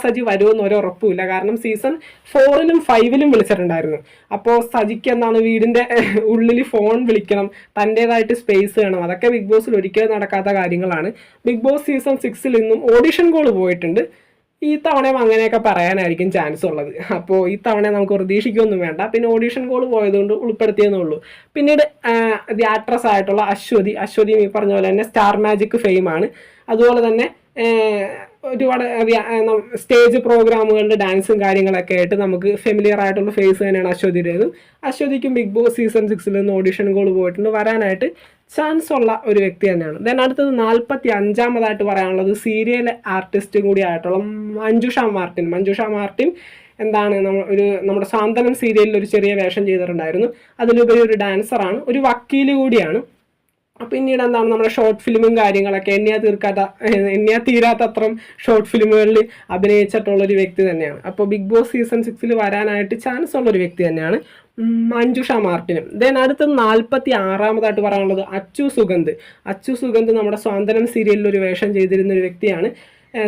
സജി വരുമെന്ന് ഒരു ഉറപ്പുമില്ല. കാരണം സീസൺ 4ലും 5ലും വിളിച്ചിട്ടുണ്ടായിരുന്നു. അപ്പോൾ സജിക്ക് വീടിൻ്റെ ഉള്ളിൽ ഫോൺ വിളിക്കണം, തൻ്റേതായിട്ട് സ്പേസ് വേണം. അതൊക്കെ ബിഗ് ബോസിൽ ഒരിക്കലും നടക്കാത്ത കാര്യങ്ങളാണ്. ബിഗ് ബോസ് സീസൺ 6ൽ നിന്നും ഓഡിഷൻ കോൾ പോയിട്ടുണ്ട്. ഈ തവണയും അങ്ങനെയൊക്കെ പറയാനായിരിക്കും ചാൻസ് ഉള്ളത്. അപ്പോൾ ഈ തവണ നമുക്ക് പ്രതീക്ഷിക്കൊന്നും വേണ്ട. പിന്നെ ഓഡീഷൻ കോൾ പോയതുകൊണ്ട് ഉൾപ്പെടുത്തിയെന്നേ ഉള്ളൂ. പിന്നീട് ദി ആക്ട്രസ് ആയിട്ടുള്ള അശ്വതി ഈ പറഞ്ഞ പോലെ തന്നെ സ്റ്റാർ മാജിക് ഫെയിമാണ്. അതുപോലെ തന്നെ ഒരുപാട് സ്റ്റേജ് പ്രോഗ്രാമുകളുടെ ഡാൻസും കാര്യങ്ങളൊക്കെ ആയിട്ട് നമുക്ക് ഫെമിലിയർ ആയിട്ടുള്ള ഫേസ് തന്നെയാണ് അശ്വതിയുടേതും. അശ്വതിക്കും ബിഗ് ബോസ് സീസൺ 6ൽ നിന്ന് ഓഡിഷൻ കോൾ പോയിട്ടുണ്ട്. വരാനായിട്ട് ചാൻസ് ഉള്ള ഒരു വ്യക്തി തന്നെയാണ്. ദെൻ അടുത്തത് 45ാമതായിട്ട് പറയാനുള്ളത് സീരിയൽ ആർട്ടിസ്റ്റും കൂടി ആയിട്ടുള്ള മഞ്ജുഷ മാർട്ടിൻ നമ്മുടെ സാന്ത്വനം സീരിയലിൽ ഒരു ചെറിയ വേഷം ചെയ്തിട്ടുണ്ടായിരുന്നു. അതിലുപരി ഒരു ഡാൻസറാണ്, ഒരു വക്കീല് കൂടിയാണ്. പിന്നീട് നമ്മുടെ ഷോർട്ട് ഫിലിമും കാര്യങ്ങളൊക്കെ എണ്ണിയാ തീരാത്ത അത്രയും ഷോർട്ട് ഫിലിമുകളിൽ അഭിനയിച്ചിട്ടുള്ള ഒരു വ്യക്തി തന്നെയാണ്. അപ്പോൾ ബിഗ് ബോസ് സീസൺ 6ൽ വരാനായിട്ട് ചാൻസ് ഉള്ള ഒരു വ്യക്തി തന്നെയാണ് മഞ്ജുഷ മാർട്ടിനും. ദെൻ അടുത്ത് 46ാമതായിട്ട് പറയാനുള്ളത് അച്ചു സുഗന്ധ് നമ്മുടെ സ്വാതന്ത്ര്യം സീരിയലിൽ ഒരു വേഷം ചെയ്തിരുന്ന ഒരു വ്യക്തിയാണ്.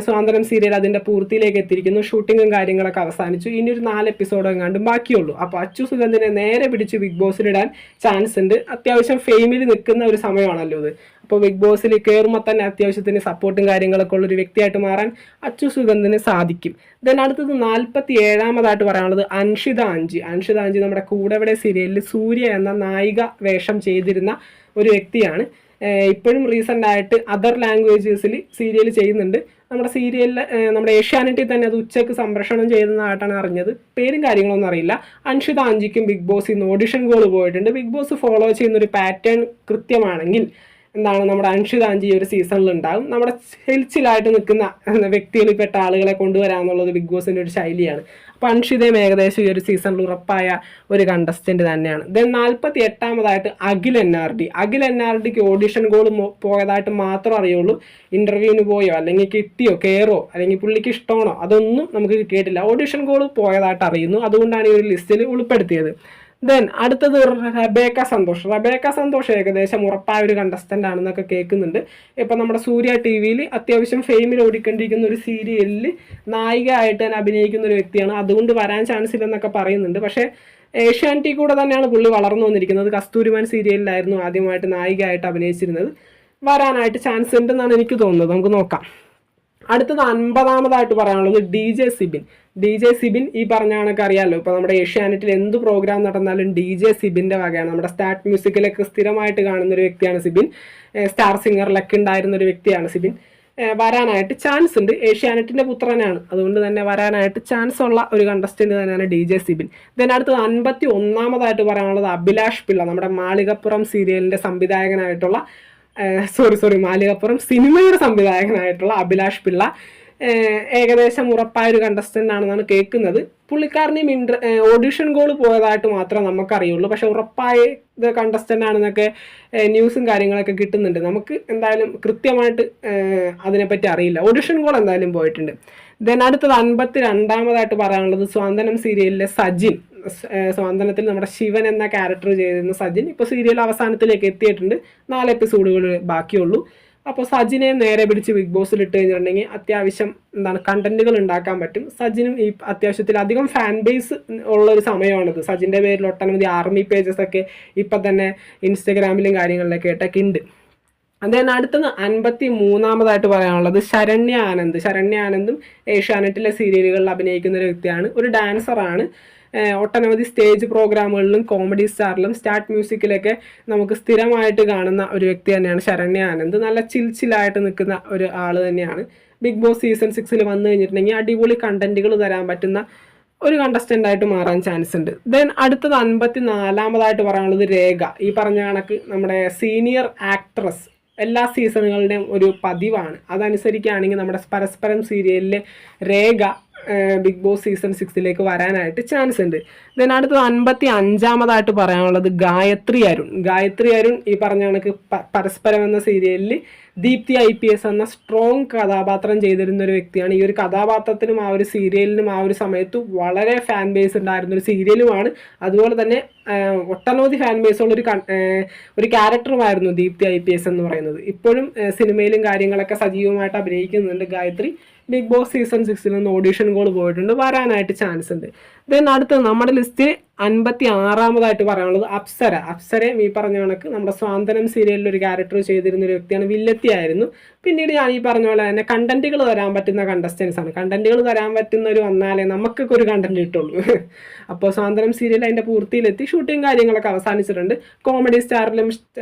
സ്വാതന്ത്ര്യം സീരിയൽ അതിൻ്റെ പൂർത്തിയിലേക്ക് എത്തിയിരിക്കുന്നു. ഷൂട്ടിങ്ങും കാര്യങ്ങളൊക്കെ അവസാനിച്ചു. ഇനി ഒരു 4 എപ്പിസോഡ് എങ്ങാണ്ടും ബാക്കിയുള്ളൂ. അപ്പോൾ അച്ചു സുഗന്ധിനെ നേരെ പിടിച്ച് ബിഗ് ബോസിലിടാൻ ചാൻസ് ഉണ്ട്. അത്യാവശ്യം ഫെയിമിൽ നിൽക്കുന്ന ഒരു സമയമാണല്ലോ ഇത്. അപ്പോൾ ബിഗ് ബോസിൽ കയറുമ്പോൾ തന്നെ അത്യാവശ്യത്തിന് സപ്പോർട്ടും കാര്യങ്ങളൊക്കെ ഉള്ളൊരു വ്യക്തിയായിട്ട് മാറാൻ അച്ചു സുഗന്ധിന് സാധിക്കും. ദെൻ അടുത്തത് 47ാമതായിട്ട് പറയാനുള്ളത് അൻഷിത അഞ്ചി നമ്മുടെ കൂടെവിടെ സീരിയലിൽ സൂര്യ എന്ന നായിക വേഷം ചെയ്തിരുന്ന ഒരു വ്യക്തിയാണ്. ഇപ്പോഴും റീസെൻ്റ് ആയിട്ട് അതർ ലാംഗ്വേജസിൽ സീരിയൽ ചെയ്യുന്നുണ്ട്. നമ്മുടെ സീരിയലിൽ നമ്മുടെ ഏഷ്യാനെറ്റിൽ തന്നെ അത് ഉച്ചയ്ക്ക് സംപ്രേഷണം ചെയ്യുന്നതായിട്ടാണ് അറിഞ്ഞത്. പേരും കാര്യങ്ങളൊന്നും അറിയില്ല. അൻഷിത അഞ്ചിക്കും ബിഗ് ബോസിൽ നിന്ന് ഓഡിഷൻ കോൾ പോയിട്ടുണ്ട്. ബിഗ് ബോസ് ഫോളോ ചെയ്യുന്നൊരു പാറ്റേൺ കൃത്യമാണെങ്കിൽ നമ്മുടെ അൻഷിത അഞ്ചി ഒരു സീസണിൽ ഉണ്ടാകും. നമ്മുടെ ഹെൽച്ചിലായിട്ട് നിൽക്കുന്ന വ്യക്തികളിൽപ്പെട്ട ആളുകളെ കൊണ്ടുവരാമെന്നുള്ളത് ബിഗ് ബോസിൻ്റെ ഒരു ശൈലിയാണ്. അപ്പോൾ അൻഷിതയും ഏകദേശം ഈ ഒരു സീസണിൽ ഉറപ്പായ ഒരു കണ്ടസ്റ്റന്റ് തന്നെയാണ്. ദെൻ 48ാമതായിട്ട് അഖിൽ എൻ ആർ ഡിക്ക് ഓഡിഷൻ കോൾ പോയതായിട്ട് മാത്രം അറിയുള്ളൂ. ഇന്റർവ്യൂവിന് പോയോ അല്ലെങ്കിൽ കിട്ടിയോ കയറോ അല്ലെങ്കിൽ പുള്ളിക്ക് ഇഷ്ടമാണോ അതൊന്നും നമുക്ക് കിട്ടിയിട്ടില്ല. ഓഡിഷൻ കോൾ പോയതായിട്ട് അറിയുന്നു. അതുകൊണ്ടാണ് ഈ ഒരു ലിസ്റ്റിൽ ഉൾപ്പെടുത്തിയത്. ദെൻ അടുത്തത് റബേക്ക സന്തോഷ് ഏകദേശം ഉറപ്പായ ഒരു കണ്ടസ്റ്റന്റ് ആണെന്നൊക്കെ കേൾക്കുന്നുണ്ട്. ഇപ്പം നമ്മുടെ സൂര്യ TV-യിൽ അത്യാവശ്യം ഫെയിമിൽ ഓടിക്കൊണ്ടിരിക്കുന്ന ഒരു സീരിയലിൽ നായിക ആയിട്ട് തന്നെ അഭിനയിക്കുന്ന ഒരു വ്യക്തിയാണ്. അതുകൊണ്ട് വരാൻ ചാൻസ് ഇല്ലെന്നൊക്കെ പറയുന്നുണ്ട്. പക്ഷേ ഏഷ്യാനെറ്റിൽ കൂടെ തന്നെയാണ് പുള്ളി വളർന്നു വന്നിരിക്കുന്നത്. കസ്തൂരിമാൻ സീരിയലിലായിരുന്നു ആദ്യമായിട്ട് നായികയായിട്ട് അഭിനയിച്ചിരുന്നത്. വരാനായിട്ട് ചാൻസ് ഉണ്ടെന്നാണ് എനിക്ക് തോന്നുന്നത്. നമുക്ക് നോക്കാം. അടുത്തത് 50ാമതായിട്ട് പറയാനുള്ളത് DJ സിബിൻ ഈ പറഞ്ഞ കണക്ക് അറിയാമല്ലോ. ഇപ്പോൾ നമ്മുടെ ഏഷ്യാനെറ്റിൽ എന്ത് പ്രോഗ്രാം നടന്നാലും DJ സിബിൻ്റെ വകയാണ്. നമ്മുടെ സ്റ്റാർട്ട് മ്യൂസിക്കിലൊക്കെ സ്ഥിരമായിട്ട് കാണുന്ന ഒരു വ്യക്തിയാണ് സിബിൻ. സ്റ്റാർ സിംഗറിലൊക്കെ ഉണ്ടായിരുന്ന ഒരു വ്യക്തിയാണ് സിബിൻ. വരാനായിട്ട് ചാൻസ് ഉണ്ട്. ഏഷ്യാനെറ്റിൻ്റെ പുത്രനാണ്, അതുകൊണ്ട് തന്നെ വരാനായിട്ട് ചാൻസ് ഉള്ള ഒരു കണ്ടസ്റ്റന്റ് തന്നെയാണ് DJ സിബിൻ. ദെൻ അടുത്തത് 51ാമതായിട്ട് പറയാനുള്ളത് അഭിലാഷ് പിള്ള, നമ്മുടെ മാളികപ്പുറം സീരിയലിൻ്റെ സംവിധായകനായിട്ടുള്ള മാളികപ്പുറം സിനിമയുടെ സംവിധായകനായിട്ടുള്ള അഭിലാഷ് പിള്ള ഏകദേശം ഉറപ്പായ ഒരു കണ്ടസ്റ്റന്റ് ആണെന്നാണ് കേൾക്കുന്നത്. പുള്ളിക്കാരനെയും ഓഡിഷൻ കോൾ പോയതായിട്ട് മാത്രമേ നമുക്കറിയുള്ളൂ. പക്ഷെ ഉറപ്പായ കണ്ടസ്റ്റന്റ് ആണെന്നൊക്കെ ന്യൂസും കാര്യങ്ങളൊക്കെ കിട്ടുന്നുണ്ട്. നമുക്ക് എന്തായാലും കൃത്യമായിട്ട് അതിനെപ്പറ്റി അറിയില്ല. ഓഡിഷൻ കോൾ എന്തായാലും പോയിട്ടുണ്ട്. ദെൻ അടുത്തത് 52ാമതായിട്ട് പറയാനുള്ളത് സ്വാന്തനം സീരിയലിലെ സജിൻ. സ്വാന്തനത്തിൽ നമ്മുടെ ശിവൻ എന്ന ക്യാരക്ടർ ചെയ്തിരുന്ന സജിൻ ഇപ്പോൾ സീരിയൽ അവസാനത്തിലേക്ക് എത്തിയിട്ടുണ്ട്. 4 എപ്പിസോഡുകൾ ബാക്കിയുള്ളൂ. അപ്പോൾ സജിനെ നേരെ പിടിച്ച് ബിഗ് ബോസിൽ ഇട്ട് കഴിഞ്ഞിട്ടുണ്ടെങ്കിൽ അത്യാവശ്യം കണ്ടന്റുകൾ ഉണ്ടാക്കാൻ പറ്റും. സജിനും ഈ അത്യാവശ്യത്തിൽ അധികം ഫാൻ ബേസ് ഉള്ള ഒരു സമയമാണിത്. സജിൻ്റെ പേരിൽ ഒട്ടനവധി ആർമി പേജസ് ഒക്കെ ഇപ്പം തന്നെ ഇൻസ്റ്റഗ്രാമിലും കാര്യങ്ങളിലൊക്കെ ആയിട്ടൊക്കെ ഉണ്ട്. അദ്ദേഹം അടുത്തത് 53-ാമതായിട്ട് പറയാനുള്ളത് ശരണ്യ ആനന്ദ്. ശരണ്യ ആനന്ദും ഏഷ്യാനെറ്റിലെ സീരിയലുകളിൽ അഭിനയിക്കുന്ന ഒരു വ്യക്തിയാണ്. ഒരു ഡാൻസറാണ്. ഒട്ടനവധി സ്റ്റേജ് പ്രോഗ്രാമുകളിലും കോമഡി സ്റ്റാറിലും സ്റ്റാർട്ട് മ്യൂസിക്കിലൊക്കെ നമുക്ക് സ്ഥിരമായിട്ട് കാണുന്ന ഒരു വ്യക്തി തന്നെയാണ് ശരണ്യ ആനന്ദ്. നല്ല ചിൽച്ചിലായിട്ട് നിൽക്കുന്ന ഒരു ആൾ തന്നെയാണ്. ബിഗ് ബോസ് സീസൺ 6 വന്നു കഴിഞ്ഞിട്ടുണ്ടെങ്കിൽ അടിപൊളി കണ്ടന്റുകൾ തരാൻ പറ്റുന്ന ഒരു കണ്ടസ്റ്റന്റ് ആയിട്ട് മാറാൻ ചാൻസ് ഉണ്ട്. ദെൻ അടുത്തത് 54-ാമതായിട്ട് പറയാനുള്ളത് രേഖ. ഈ പറഞ്ഞ കണക്ക് നമ്മുടെ സീനിയർ ആക്ട്രസ് എല്ലാ സീസണുകളുടെയും ഒരു പതിവാണ്. അതനുസരിക്കുകയാണെങ്കിൽ നമ്മുടെ പരസ്പരം സീരിയലിലെ രേഖ ബിഗ് ബോസ് സീസൺ 6 വരാനായിട്ട് ചാൻസ് ഉണ്ട്. ദെൻ അടുത്തത് 55-ാമതായിട്ട് പറയാനുള്ളത് ഗായത്രി അരുൺ. ഗായത്രി അരുൺ ഈ പറഞ്ഞ കണക്ക് പരസ്പരം എന്ന സീരിയലിൽ ദീപ്തി IPS എന്ന സ്ട്രോങ് കഥാപാത്രം ചെയ്തിരുന്ന ഒരു വ്യക്തിയാണ്. ഈ ഒരു കഥാപാത്രത്തിനും ആ ഒരു സീരിയലിനും ആ ഒരു സമയത്ത് വളരെ ഫാൻ ബേസ് ഉണ്ടായിരുന്ന ഒരു സീരിയലുമാണ്. അതുപോലെ തന്നെ ഒട്ടനവധി ഫാൻ ബേസുള്ള ഒരു ക്യാരക്ടറുമായിരുന്നു ദീപ്തി IPS എന്ന് പറയുന്നത്. ഇപ്പോഴും സിനിമയിലും കാര്യങ്ങളൊക്കെ സജീവമായിട്ട് അഭിനയിക്കുന്നുണ്ട് ഗായത്രി. ബിഗ് ബോസ് സീസൺ 6 നിന്ന് ഓഡീഷൻ കോൾ പോയിട്ടുണ്ട്, വരാനായിട്ട് ചാൻസ് ഉണ്ട്. ദെൻ അടുത്തത് നമ്മുടെ ലിസ്റ്റിൽ 56-ാമതായിട്ട് പറയാനുള്ളത് അപ്സര. അപ്സരയും ഈ പറഞ്ഞ കണക്ക് നമ്മുടെ സ്വാന്തനം സീരിയലിൽ ഒരു ക്യാരക്ടർ ചെയ്തിരുന്ന ഒരു വ്യക്തിയാണ്, വില്ലത്തി ആയിരുന്നു. പിന്നീട് ഞാൻ ഈ പറഞ്ഞ പോലെ തന്നെ കണ്ടന്റുകൾ തരാൻ പറ്റുന്ന കണ്ടസ്റ്റൻസ് ആണ്. കണ്ടന്റുകൾ തരാൻ പറ്റുന്നവർ വന്നാലേ നമുക്കൊക്കെ ഒരു കണ്ടന്റ് കിട്ടുള്ളൂ. അപ്പോൾ സ്വാന്തനം സീരിയൽ അതിൻ്റെ പൂർത്തിയിലെത്തി, ഷൂട്ടിങ് കാര്യങ്ങളൊക്കെ അവസാനിച്ചിട്ടുണ്ട്. കോമഡി സ്റ്റാറിലും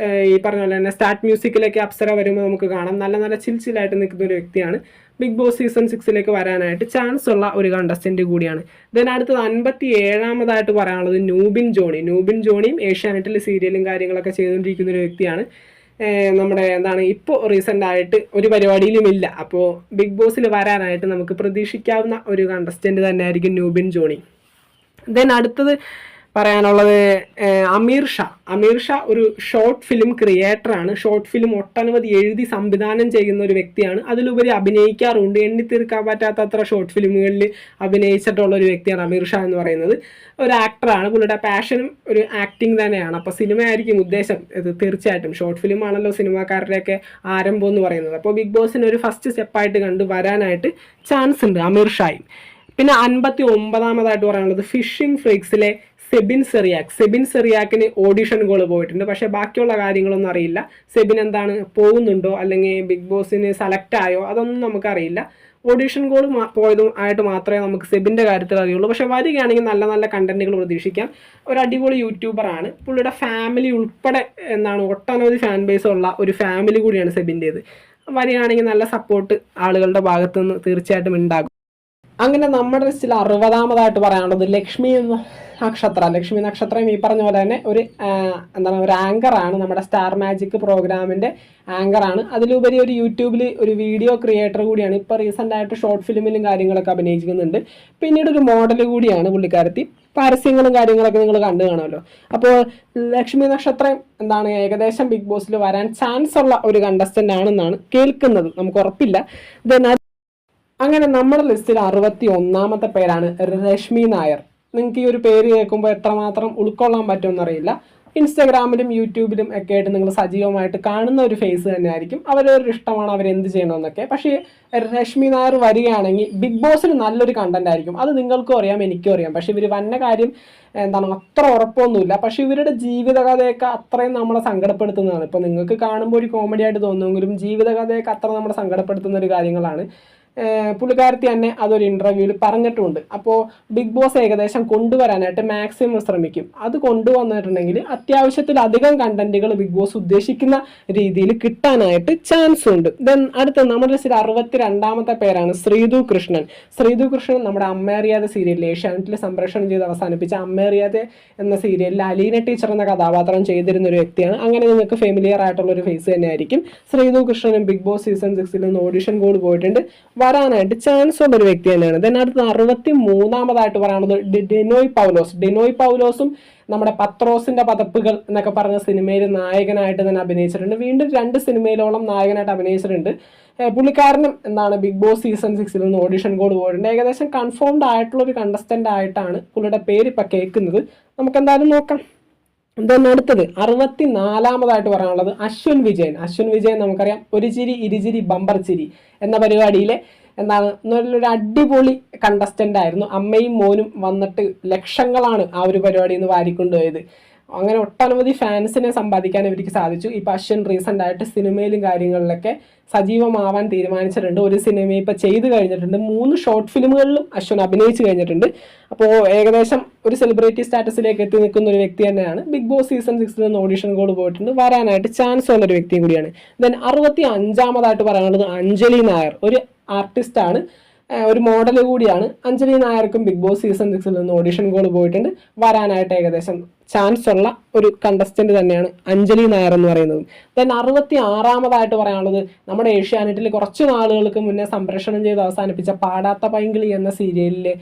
ഈ പറഞ്ഞ പോലെ തന്നെ സ്റ്റാർട്ട് മ്യൂസിക്കിലേക്ക് അപ്സര വരുമ്പോൾ നമുക്ക് കാണാം നല്ല നല്ല ചിൽച്ചിലായിട്ട് നിൽക്കുന്ന ഒരു വ്യക്തിയാണ്. ബിഗ് ബോസ് സീസൺ 6 വരാനായിട്ട് ചാൻസ് ഉള്ള ഒരു കണ്ടസ്റ്റന്റ് കൂടിയാണ്. ദെൻ അടുത്തത് 57-ാമതായിട്ട് പറയാനുള്ളത് നൂബിൻ ജോണി. നൂബിൻ ജോണിയും ഏഷ്യാനെറ്റിൽ സീരിയലും കാര്യങ്ങളൊക്കെ ചെയ്തുകൊണ്ടിരിക്കുന്ന ഒരു വ്യക്തിയാണ്. നമ്മുടെ എന്താണ് ഇപ്പോൾ റീസെൻ്റ് ആയിട്ട് ഒരു പരിപാടിയിലും ഇല്ല. അപ്പോൾ ബിഗ് ബോസിൽ വരാനായിട്ട് നമുക്ക് പ്രതീക്ഷിക്കാവുന്ന ഒരു കണ്ടസ്റ്റന്റ് തന്നെ ആയിരിക്കും നൂബിൻ ജോണി. ദെൻ അടുത്തത് പറയാനുള്ളത് അമീർ ഷാ. അമീർ ഷാ ഒരു ഷോർട്ട് ഫിലിം ക്രിയേറ്ററാണ്. ഷോർട്ട് ഫിലിം ഒട്ടനവധി എഴുതി സംവിധാനം ചെയ്യുന്ന ഒരു വ്യക്തിയാണ്. അതിലുപരി അഭിനയിക്കാറുണ്ട്. എണ്ണിത്തീർക്കാൻ പറ്റാത്തത്ര ഷോർട്ട് ഫിലിമുകളിൽ അഭിനയിച്ചിട്ടുള്ള ഒരു വ്യക്തിയാണ് അമീർ ഷാ എന്ന് പറയുന്നത്. ഒരു ആക്ടറാണ്. പുള്ളിയുടെ പാഷനും ഒരു ആക്ടിങ് തന്നെയാണ്. അപ്പോൾ സിനിമ ആയിരിക്കും ഉദ്ദേശം. ഇത് തീർച്ചയായിട്ടും ഷോർട്ട് ഫിലിം ആണല്ലോ സിനിമാക്കാരുടെയൊക്കെ ആരംഭം എന്ന് പറയുന്നത്. അപ്പോൾ ബിഗ് ബോസിന് ഒരു ഫസ്റ്റ് സ്റ്റെപ്പായിട്ട് കണ്ട് വരാനായിട്ട് ചാൻസ് ഉണ്ട് അമീർ ഷായും. പിന്നെ 59-ാമതായിട്ട് പറയാനുള്ളത് ഫിഷിംഗ് ഫ്രീക്സിലെ സെബിൻ സെറിയാക്ക്. സെബിൻ സെറിയാക്കിന് ഓഡിഷൻ കോൾ പോയിട്ടുണ്ട്. പക്ഷേ ബാക്കിയുള്ള കാര്യങ്ങളൊന്നും അറിയില്ല. സെബിൻ എന്താണ് പോകുന്നുണ്ടോ അല്ലെങ്കിൽ ബിഗ് ബോസിന് സെലക്ട് ആയോ അതൊന്നും നമുക്കറിയില്ല. ഓഡിഷൻ കോൾ പോയതും ആയിട്ട് മാത്രമേ നമുക്ക് സെബിൻ്റെ കാര്യത്തിൽ അറിയുള്ളൂ. പക്ഷേ വരികയാണെങ്കിൽ നല്ല നല്ല കണ്ടന്റുകൾ പ്രതീക്ഷിക്കാം. ഒരു അടിപൊളി യൂട്യൂബറാണ്. പുള്ളിയുടെ ഫാമിലി ഉൾപ്പെടെ എന്താണ് ഒട്ടനവധി ഫാൻ ബേസ് ഉള്ള ഒരു ഫാമിലി കൂടിയാണ് സെബിൻ്റേത്. വരികയാണെങ്കിൽ നല്ല സപ്പോർട്ട് ആളുകളുടെ ഭാഗത്തുനിന്ന് തീർച്ചയായിട്ടും ഉണ്ടാകും. അങ്ങനെ നമ്മുടെ ലിസ്റ്റിൽ 60-ാമതായിട്ട് പറയാനുള്ളത് ലക്ഷ്മി നക്ഷത്ര. ലക്ഷ്മി നക്ഷത്രം ഈ പറഞ്ഞ പോലെ തന്നെ ഒരു ഒരു ആങ്കറാണ്. നമ്മുടെ സ്റ്റാർ മാജിക് പ്രോഗ്രാമിൻ്റെ ആങ്കറാണ്. അതിലുപരി ഒരു യൂട്യൂബിൽ ഒരു വീഡിയോ ക്രിയേറ്റർ കൂടിയാണ്. ഇപ്പോൾ റീസെൻ്റ് ആയിട്ട് ഷോർട്ട് ഫിലിമിലും കാര്യങ്ങളൊക്കെ അഭിനയിക്കുന്നുണ്ട്. പിന്നീട് ഒരു മോഡൽ കൂടിയാണ് പുള്ളിക്കാരത്തി. പരസ്യങ്ങളും കാര്യങ്ങളൊക്കെ നിങ്ങൾ കണ്ടു കാണുമല്ലോ. അപ്പോൾ ലക്ഷ്മി നക്ഷത്രം ഏകദേശം ബിഗ് ബോസിൽ വരാൻ ചാൻസ് ഉള്ള ഒരു കണ്ടസ്റ്റൻ്റ് ആണെന്നാണ് കേൾക്കുന്നത്. നമുക്ക് ഉറപ്പില്ല. അങ്ങനെ നമ്മുടെ ലിസ്റ്റിൽ 61-ാമത്തെ പേരാണ് രശ്മി നായർ. നിങ്ങൾക്ക് ഈ ഒരു പേര് കേൾക്കുമ്പോൾ എത്രമാത്രം ഉൾക്കൊള്ളാൻ പറ്റുമെന്നറിയില്ല. ഇൻസ്റ്റാഗ്രാമിലും യൂട്യൂബിലും ഒക്കെ ആയിട്ട് നിങ്ങൾ സജീവമായിട്ട് കാണുന്ന ഒരു ഫേസ് തന്നെയായിരിക്കും. അവരൊരു ഇഷ്ടമാണ് അവരെന്ത് ചെയ്യണമെന്നൊക്കെ. പക്ഷേ രശ്മി നായർ വരികയാണെങ്കിൽ ബിഗ് ബോസിൽ നല്ലൊരു കണ്ടന്റ് ആയിരിക്കും. അത് നിങ്ങൾക്കും അറിയാം, എനിക്കും അറിയാം. പക്ഷേ ഇവർ വന്ന കാര്യം അത്ര ഉറപ്പൊന്നുമില്ല. പക്ഷേ ഇവരുടെ ജീവിതകഥയൊക്കെ അത്രയും നമ്മളെ സങ്കടപ്പെടുത്തുന്നതാണ്. ഇപ്പോൾ നിങ്ങൾക്ക് കാണുമ്പോൾ ഒരു കോമഡി ആയിട്ട് തോന്നുമെങ്കിലും ജീവിതകഥയൊക്കെ അത്ര നമ്മളെ സങ്കടപ്പെടുത്തുന്ന ഒരു കാര്യങ്ങളാണ്. പുള്ളിക്കാരത്തി തന്നെ അതൊരു ഇൻ്റർവ്യൂവിൽ പറഞ്ഞിട്ടുമുണ്ട്. അപ്പോൾ ബിഗ് ബോസ് ഏകദേശം കൊണ്ടുവരാനായിട്ട് മാക്സിമം ശ്രമിക്കും. അത് കൊണ്ടുവന്നിട്ടുണ്ടെങ്കിൽ അത്യാവശ്യത്തിലധികം കണ്ടന്റുകൾ ബിഗ് ബോസ് ഉദ്ദേശിക്കുന്ന രീതിയിൽ കിട്ടാനായിട്ട് ചാൻസ് ഉണ്ട്. ദെൻ അടുത്ത നമ്മുടെ 62-ാമത്തെ പേരാണ് ശ്രീതു കൃഷ്ണൻ. ശ്രീതു കൃഷ്ണൻ നമ്മുടെ അമ്മേറിയാതെ സീരിയലിൽ ഏഷ്യാനെറ്റിൽ സംപ്രേഷണം ചെയ്ത് അവസാനിപ്പിച്ച അമ്മേറിയാതെ എന്ന സീരിയലിൽ അലീന ടീച്ചർ എന്ന കഥാപാത്രം ചെയ്തിരുന്ന ഒരു വ്യക്തിയാണ്. അങ്ങനെ നിങ്ങൾക്ക് ഫെമിലിയർ ആയിട്ടുള്ള ഒരു ഫേസ് തന്നെയായിരിക്കും. ശ്രീതു കൃഷ്ണനും ബിഗ് ബോസ് സീസൺ 6 നിന്ന് ഓഡിഷൻ കോഡ് പോയിട്ടുണ്ട്. വരാനായിട്ട് ചാൻസ് ഉള്ള ഒരു വ്യക്തി തന്നെയാണ്. ദെൻ അടുത്ത 63-ാമതായിട്ട് പറയുന്നത് ഡെനോയ് പൗലോസ്. ഡെനോയ് പൗലോസും നമ്മുടെ പത്രോസിന്റെ പതപ്പുകൾ എന്നൊക്കെ പറഞ്ഞ സിനിമയിൽ നായകനായിട്ട് തന്നെ അഭിനയിച്ചിട്ടുണ്ട്. വീണ്ടും 2 സിനിമയിലോളം നായകനായിട്ട് അഭിനയിച്ചിട്ടുണ്ട്. പുള്ളിക്കാരനും ബിഗ് ബോസ് സീസൺ 6 നിന്ന് ഓഡിഷൻ കോഡ് പോയിട്ടുണ്ട്. ഏകദേശം കൺഫേംഡ് ആയിട്ടുള്ള ഒരു കണ്ടസ്റ്റന്റ് ആയിട്ടാണ് പുള്ളിയുടെ പേര് ഇപ്പം കേൾക്കുന്നത്. നമുക്ക് എന്തായാലും നോക്കാം. then അടുത്തത് 64-ാമതായിട്ട് പറയാനുള്ളത് അശ്വിൻ വിജയൻ. അശ്വിൻ വിജയൻ നമുക്കറിയാം ഒരു ചിരി ഇരുചിരി ബമ്പർ ചിരി എന്ന പരിപാടിയിലെ നല്ലൊരു അടിപൊളി കണ്ടസ്റ്റന്റ് ആയിരുന്നു. അമ്മയും മോനും വന്നിട്ട് ലക്ഷങ്ങളാണ് ആ ഒരു പരിപാടിയിൽ നിന്ന് വാരിക്കൊണ്ടുപോയത്. അങ്ങനെ ഒട്ടനവധി ഫാൻസിനെ സമ്പാദിക്കാൻ ഇവർക്ക് സാധിച്ചു. ഇപ്പോൾ അശ്വിൻ റീസെൻ്റ് ആയിട്ട് സിനിമയിലും കാര്യങ്ങളിലൊക്കെ സജീവമാവാൻ തീരുമാനിച്ചിട്ടുണ്ട്. ഒരു സിനിമ ഇപ്പോൾ ചെയ്തു കഴിഞ്ഞിട്ടുണ്ട്. 3 ഷോർട്ട് ഫിലിമുകളിലും അശ്വിൻ അഭിനയിച്ചു കഴിഞ്ഞിട്ടുണ്ട്. അപ്പോൾ ഏകദേശം ഒരു സെലിബ്രിറ്റി സ്റ്റാറ്റസിലേക്ക് എത്തി നിൽക്കുന്ന ഒരു വ്യക്തി തന്നെയാണ്. ബിഗ് ബോസ് സീസൺ 6 നിന്ന് ഓഡിഷൻ കോൾ പോയിട്ടുണ്ട്. വരാനായിട്ട് ചാൻസ് ഉള്ള ഒരു വ്യക്തിയും കൂടിയാണ്. ദെൻ 65-ാമതായിട്ട് പറയാനുള്ളത് അഞ്ജലി നായർ, ഒരു ആർട്ടിസ്റ്റാണ്, ഒരു മോഡൽ കൂടിയാണ്. അഞ്ജലി നായർക്കും ബിഗ് ബോസ് സീസൺ 6 നിന്ന് ഓഡിഷൻ കോൾ പോയിട്ടുണ്ട്. വരാനായിട്ട് ഏകദേശം ചാൻസ് ഉള്ള ഒരു കണ്ടസ്റ്റന്റ് തന്നെയാണ് അഞ്ജലി നായർ എന്ന് പറയുന്നത്. ദെൻ 66-ാമതായിട്ട് പറയാനുള്ളത് നമ്മുടെ ഏഷ്യാനെറ്റിൽ കുറച്ച് നാളുകൾക്ക് മുന്നേ സംപ്രേഷണം ചെയ്ത് അവസാനിപ്പിച്ച പാടാത്ത പൈങ്കിളി എന്ന സീരിയലിലെ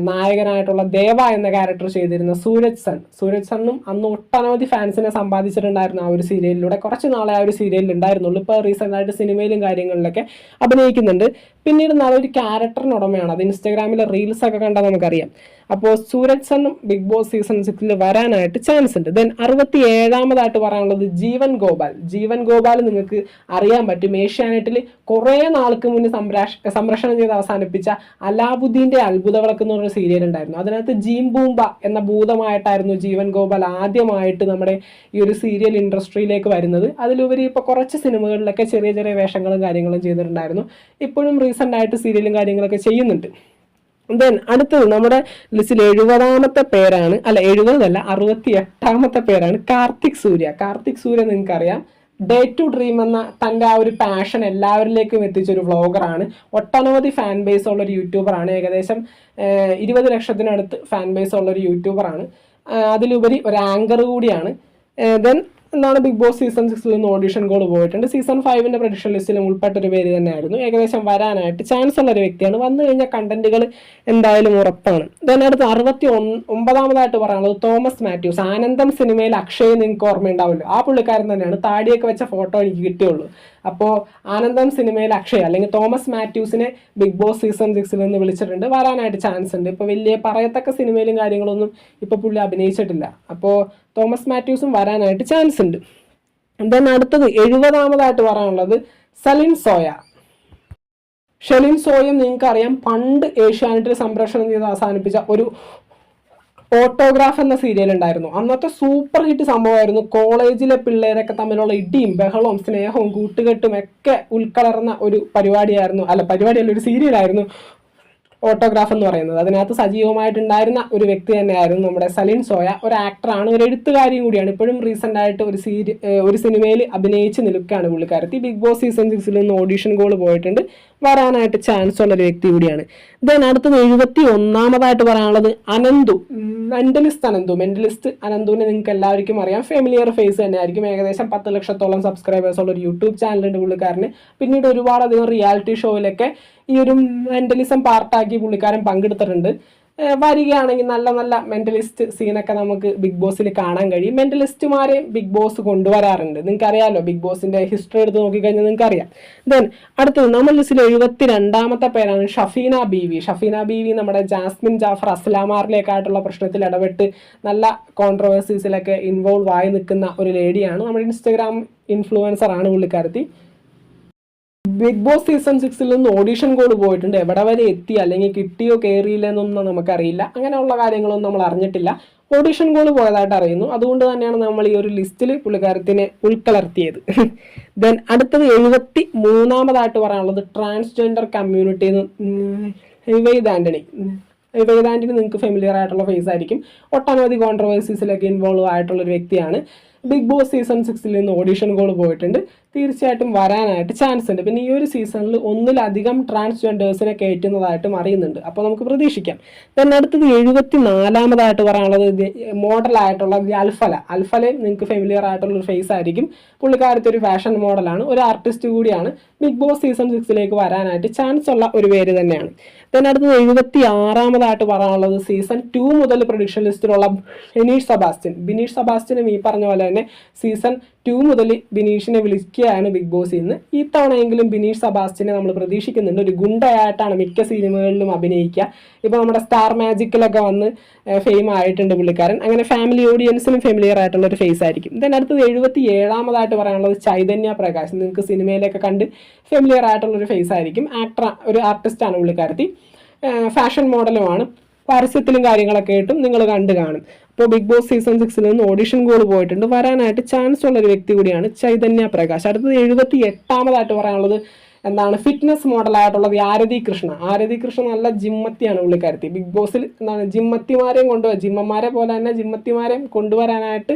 നായകനായിട്ടുള്ള ദേവ എന്ന ക്യാരക്ടർ ചെയ്തിരുന്ന സൂരജ് സണ്ണും അന്ന് ഒട്ടനവധി ഫാൻസിനെ സമ്പാദിച്ചിട്ടുണ്ടായിരുന്നു ആ ഒരു സീരിയലിലൂടെ. കുറച്ച് നാളെ ആ ഒരു സീരിയലിൽ ഉണ്ടായിരുന്നുള്ളൂ. ഇപ്പോൾ റീസെൻ്റ് ആയിട്ട് സിനിമയിലും കാര്യങ്ങളിലൊക്കെ അഭിനയിക്കുന്നുണ്ട്. പിന്നീട് നല്ലൊരു ക്യാരക്ടറിന് ഉടമയാണ്. അത് ഇൻസ്റ്റാഗ്രാമിലെ റീൽസ് ഒക്കെ കണ്ടാൽ നമുക്കറിയാം. അപ്പോൾ സൂരജ് സണ്ണും ബിഗ് ബോസ് സീസൺ 6 വരാനായിട്ട് ചാൻസ് ഉണ്ട്. ദെൻ 67-ാമതായിട്ട് പറയാനുള്ളത് ജീവൻ ഗോപാൽ നിങ്ങൾക്ക് അറിയാൻ പറ്റും. ഏഷ്യാനെറ്റിൽ കുറേ നാൾക്ക് മുന്നേ സംപ്രേഷണം ചെയ്ത് അവസാനിപ്പിച്ച അലാവുദ്ദീൻ്റെ അത്ഭുത വിളക്ക് എന്ന് പറഞ്ഞ സീരിയൽ ഉണ്ടായിരുന്നു. അതിനകത്ത് ജീം ബൂംബ എന്ന ഭൂതമായിട്ടായിരുന്നു ജീവൻ ഗോപാൽ ആദ്യമായിട്ട് നമ്മുടെ ഈ ഒരു സീരിയൽ ഇൻഡസ്ട്രിയിലേക്ക് വരുന്നത്. അതിലുപരി ഇപ്പോൾ കുറച്ച് സിനിമകളിലൊക്കെ ചെറിയ ചെറിയ വേഷങ്ങളും കാര്യങ്ങളും ചെയ്തിട്ടുണ്ടായിരുന്നു. ഇപ്പോഴും റീസെൻ്റ് ആയിട്ട് സീരിയലും കാര്യങ്ങളൊക്കെ ചെയ്യുന്നുണ്ട്. ദെൻ അടുത്തത് നമ്മുടെ ലിസ്റ്റിൽ 70-ാമത്തെ പേരാണ്, 68-ാമത്തെ പേരാണ് കാർത്തിക് സൂര്യ. നിങ്ങൾക്കറിയാം, ഡേ ടു ഡ്രീം എന്ന തൻ്റെ ആ ഒരു പാഷൻ എല്ലാവരിലേക്കും എത്തിച്ചൊരു വ്ളോഗറാണ്. ഒട്ടനവധി ഫാൻ ബേസ് ഉള്ളൊരു യൂട്യൂബറാണ്. ഏകദേശം 20 ലക്ഷത്തിനടുത്ത് ഫാൻ ബേസ് ഉള്ളൊരു യൂട്യൂബറാണ്. അതിലുപരി ഒരു ആങ്കർ കൂടിയാണ്. ദെൻ എന്താണ് ബിഗ് ബോസ് സീസൺ 6 നിന്ന് ഓഡിഷൻ കോൾ പോയിട്ടുണ്ട്. സീസൺ 5 പ്രൊഡിക്ഷൻ ലിസ്റ്റിലും ഉൾപ്പെട്ടൊരു പേര് തന്നെയായിരുന്നു. ഏകദേശം വരാനായിട്ട് ചാൻസ് ഉള്ള ഒരു വ്യക്തിയാണ്. വന്നു കഴിഞ്ഞാൽ കണ്ടന്റുകൾ എന്തായാലും ഉറപ്പാണ്. ഇതിനടുത്ത് 69-ാമതായിട്ട് പറയാനുള്ളത് തോമസ് മാത്യൂസ്. ആനന്ദം സിനിമയിൽ അക്ഷയ് നിങ്ങൾക്ക് ഓർമ്മയുണ്ടാവുമല്ലോ, ആ പുള്ളിക്കാരൻ തന്നെയാണ്. താടിയൊക്കെ വെച്ച ഫോട്ടോ എനിക്ക് കിട്ടിയുള്ളൂ. അപ്പോൾ ആനന്ദം സിനിമയിൽ അക്ഷയ് അല്ലെങ്കിൽ തോമസ് മാത്യൂസിനെ ബിഗ് ബോസ് സീസൺ 6 നിന്ന് വിളിച്ചിട്ടുണ്ട്. വരാനായിട്ട് ചാൻസ് ഉണ്ട്. ഇപ്പോൾ വലിയ പറയത്തക്ക സിനിമയിലും കാര്യങ്ങളൊന്നും ഇപ്പോൾ പുള്ളി അഭിനയിച്ചിട്ടില്ല. അപ്പോൾ തോമസ് മാത്യൂസും വരാനായിട്ട് ചാൻസ് ഉണ്ട്. ദെൻ അടുത്തത് 70-ാമതായിട്ട് പറയാനുള്ളത് ഷെലിൻ സോയും നിങ്ങൾക്കറിയാം, പണ്ട് ഏഷ്യാനെറ്റിൽ സംപ്രേഷണം ചെയ്ത് അവസാനിപ്പിച്ച ഒരു ഓട്ടോഗ്രാഫ് എന്ന സീരിയൽ ഉണ്ടായിരുന്നു. അന്നത്തെ സൂപ്പർ ഹിറ്റ് സംഭവമായിരുന്നു. കോളേജിലെ പിള്ളേരൊക്കെ തമ്മിലുള്ള ഇടിയും ബഹളവും സ്നേഹവും കൂട്ടുകെട്ടും ഒക്കെ ഉൾക്കലർന്ന ഒരു പരിപാടിയല്ല, ഒരു സീരിയലായിരുന്നു ഓട്ടോഗ്രാഫ് എന്ന് പറയുന്നത്. അതിനകത്ത് സജീവമായിട്ടുണ്ടായിരുന്ന ഒരു വ്യക്തി തന്നെയായിരുന്നു നമ്മുടെ സലിൻ സോയ. ഒരു ആക്ടറാണ്, ഒരു എഴുത്തുകാരിയും കൂടിയാണ്. ഇപ്പോഴും റീസെൻ്റ് ആയിട്ട് ഒരു സിനിമയിൽ അഭിനയിച്ച് നിൽക്കുകയാണ് പുള്ളിക്കാരത്തി. ബിഗ് ബോസ് സീസൺ 6 നിന്ന് ഓഡിഷൻ കോൾ പോയിട്ടുണ്ട്. വരാനായിട്ട് ചാൻസ് ഉള്ള ഒരു വ്യക്തി കൂടിയാണ്. ദെൻ അടുത്തത് 71-ാമതായിട്ട് പറയാനുള്ളത് മെന്റലിസ്റ്റ് അനന്തുവിനെ നിങ്ങൾക്ക് എല്ലാവർക്കും അറിയാം. ഫെമിലിയർ ഫേസ് തന്നെയായിരിക്കും. ഏകദേശം 10 ലക്ഷത്തോളം സബ്സ്ക്രൈബേഴ്സ് ഉള്ള ഒരു യൂട്യൂബ് ചാനലുണ്ട് പുള്ളിക്കാരന്. പിന്നീട് ഒരുപാടധികം റിയാലിറ്റി ഷോയിലൊക്കെ ഈ ഒരു മെന്റലിസം പാർട്ടാക്കി പുള്ളിക്കാരൻ പങ്കെടുത്തിട്ടുണ്ട്. വരികയാണെങ്കിൽ നല്ല നല്ല മെന്റലിസ്റ്റ് സീനൊക്കെ നമുക്ക് ബിഗ് ബോസിൽ കാണാൻ കഴിയും. മെന്റലിസ്റ്റുമാരെ ബിഗ് ബോസ് കൊണ്ടുവരാറുണ്ട്. നിങ്ങൾക്ക് അറിയാമല്ലോ, ബിഗ് ബോസിന്റെ ഹിസ്റ്ററി എടുത്ത് നോക്കിക്കഴിഞ്ഞാൽ നിങ്ങൾക്ക് അറിയാം. ദെൻ അടുത്തത് നമ്മൾ ലിസ്റ്റിൽ 72-ാമത്തെ പേരാണ് ഷഫീന ബീവി. നമ്മുടെ ജാസ്മിൻ ജാഫർ അസ്ലാമാറിലേക്കായിട്ടുള്ള പ്രശ്നത്തിൽ ഇടപെട്ട് നല്ല കോൺട്രവേഴ്സീസിലൊക്കെ ഇൻവോൾവ് ആയി നിൽക്കുന്ന ഒരു ലേഡിയാണ്. നമ്മുടെ ഇൻസ്റ്റഗ്രാം ഇൻഫ്ലുവൻസർ ആണ് പുള്ളിക്കാരത്തി. ബിഗ് ബോസ് സീസൺ 6 നിന്ന് ഓഡിഷൻ കോൾ പോയിട്ടുണ്ട്. എവിടെ വരെ എത്തി അല്ലെങ്കിൽ കിട്ടിയോ കയറിയില്ല എന്നൊന്നും നമുക്കറിയില്ല. അങ്ങനെയുള്ള കാര്യങ്ങളൊന്നും നമ്മൾ അറിഞ്ഞിട്ടില്ല. ഓഡിഷൻ കോൾ പോയതായിട്ട് അറിയുന്നു. അതുകൊണ്ട് തന്നെയാണ് നമ്മൾ ഈ ഒരു ലിസ്റ്റിൽ പുള്ളിക്കാരത്തിനെ ഉൾക്കലർത്തിയത്. ദെൻ അടുത്തത് 73-ാമതായിട്ട് പറയാനുള്ളത് ട്രാൻസ്ജെൻഡർ കമ്മ്യൂണിറ്റിയിൽ നിന്ന് ഹിവൈദ് ആന്റണി നിങ്ങൾക്ക് ഫെമിലിയർ ആയിട്ടുള്ള ഫേസ് ആയിരിക്കും. ഒട്ടനവധി കോൺട്രവേഴ്സീസിലൊക്കെ ഇൻവോൾവ് ആയിട്ടുള്ള ഒരു വ്യക്തിയാണ്. ബിഗ് ബോസ് സീസൺ 6 നിന്ന് ഓഡിഷൻ കോൾ പോയിട്ടുണ്ട്. തീർച്ചയായിട്ടും വരാനായിട്ട് ചാൻസ് ഉണ്ട്. പിന്നെ ഈ ഒരു സീസണിൽ ഒന്നിലധികം ട്രാൻസ്ജെൻഡേഴ്സിനെ കയറ്റുന്നതായിട്ടും അറിയുന്നുണ്ട്. അപ്പോൾ നമുക്ക് പ്രതീക്ഷിക്കാം. പിന്നെ അടുത്തത് 74-ാമതായിട്ട് പറയാനുള്ളത് മോഡലായിട്ടുള്ള അൽഫലയും നിങ്ങൾക്ക് ഫെമിലിയർ ആയിട്ടുള്ള ഒരു ഫേസ് ആയിരിക്കും. പുള്ളിക്കാരത്തെ ഒരു ഫാഷൻ മോഡലാണ്, ഒരു ആർട്ടിസ്റ്റ് കൂടിയാണ്. ബിഗ് ബോസ് സീസൺ 6 വരാനായിട്ട് ചാൻസ് ഉള്ള ഒരു പേര് തന്നെയാണ്. പിന്നെ അടുത്തത് 76-ാമതായിട്ട് പറയാനുള്ളത് സീസൺ 2 മുതൽ പ്രൊഡിക്ഷൻ ലിസ്റ്റിലുള്ള ബിനീഷ് സെബാസ്റ്റ്യനും ഈ പറഞ്ഞ പോലെ തന്നെ സീസൺ 2 മുതൽ ബിനീഷിനെ വിളിക്കുകയാണ് ബിഗ് ബോസ് ഇന്ന്. ഈ തവണയെങ്കിലും ബിനീഷ് സെബാസ്റ്റ്യനെ നമ്മൾ പ്രതീക്ഷിക്കുന്നുണ്ട്. ഒരു ഗുണ്ടയായിട്ടാണ് മിക്ക സിനിമകളിലും അഭിനയിക്കുക. ഇപ്പോൾ നമ്മുടെ സ്റ്റാർ മാജിക്കിലൊക്കെ വന്ന് ഫെയിം ആയിട്ടുണ്ട് പുള്ളിക്കാരൻ. അങ്ങനെ ഫാമിലി ഓഡിയൻസിനും ഫെമിലിയർ ആയിട്ടുള്ള ഒരു ഫേസ് ആയിരിക്കും. ഇതിന് അടുത്തത് 77-ാമതായിട്ട് പറയാനുള്ളത് ചൈതന്യ പ്രകാശ്. നിങ്ങൾക്ക് സിനിമയിലൊക്കെ കണ്ട് ഫെമിലിയർ ആയിട്ടുള്ള ഒരു ഫേസ് ആയിരിക്കും. ഒരു ആർട്ടിസ്റ്റാണ് പുള്ളിക്കാരത്തി. ഫാഷൻ മോഡലുമാണ്. പരസ്യത്തിലും കാര്യങ്ങളൊക്കെ ആയിട്ടും നിങ്ങൾ കണ്ടു കാണും. അപ്പോൾ ബിഗ് ബോസ് സീസൺ 6 നിന്ന് ഓഡിഷൻ കോൾ പോയിട്ടുണ്ട്. വരാനായിട്ട് ചാൻസ് ഉള്ള ഒരു വ്യക്തി കൂടിയാണ് ചൈതന്യ പ്രകാശ്. അടുത്തത് 78ാമതായിട്ട് പറയാനുള്ളത് എന്താണ് ഫിറ്റ്നസ് മോഡലായിട്ടുള്ളത് ആരതി കൃഷ്ണ. ആരതി കൃഷ്ണ നല്ല ജിമ്മത്തിയാണ് പുള്ളിക്കാരത്തി. ബിഗ് ബോസിൽ എന്താണ് ജിമ്മത്തിമാരെയും ജിമ്മന്മാരെ പോലെ തന്നെ ജിമ്മത്തിമാരെയും കൊണ്ടുവരാനായിട്ട്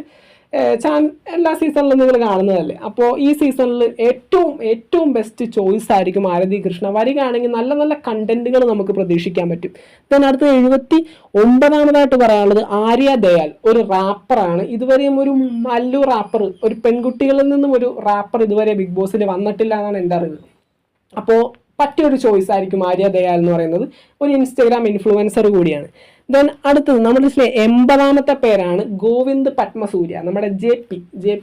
എല്ലാ സീസണിലും നിങ്ങൾ കാണുന്നതല്ലേ. അപ്പോൾ ഈ സീസണിൽ ഏറ്റവും ബെസ്റ്റ് ചോയ്സ് ആയിരിക്കും ആരതി കൃഷ്ണ. വരികയാണെങ്കിൽ നല്ല നല്ല കണ്ടന്റുകൾ നമുക്ക് പ്രതീക്ഷിക്കാൻ പറ്റും. then അടുത്ത 79ാമതായിട്ട് പറയാനുള്ളത് ആര്യ ദയാൽ. ഒരു റാപ്പറാണ്. ഇതുവരെയും ഒരു മല്ലു റാപ്പർ, ഒരു പെൺകുട്ടികളിൽ നിന്നും ഒരു റാപ്പർ ഇതുവരെ ബിഗ് ബോസിൽ വന്നിട്ടില്ല എന്നാണ് എൻ്റെ അറിവ്. അപ്പോൾ പറ്റിയൊരു ചോയ്സ് ആയിരിക്കും ആര്യ ദയാൽ എന്ന് പറയുന്നത്. ഒരു ഇൻസ്റ്റഗ്രാം ഇൻഫ്ലുവൻസർ കൂടിയാണ്. ദെൻ അടുത്തത് നമ്മുടെ ലിസ്റ്റിലെ 80ാമത്തെ പേരാണ് ഗോവിന്ദ് പത്മസൂര്യ. നമ്മുടെ ജെ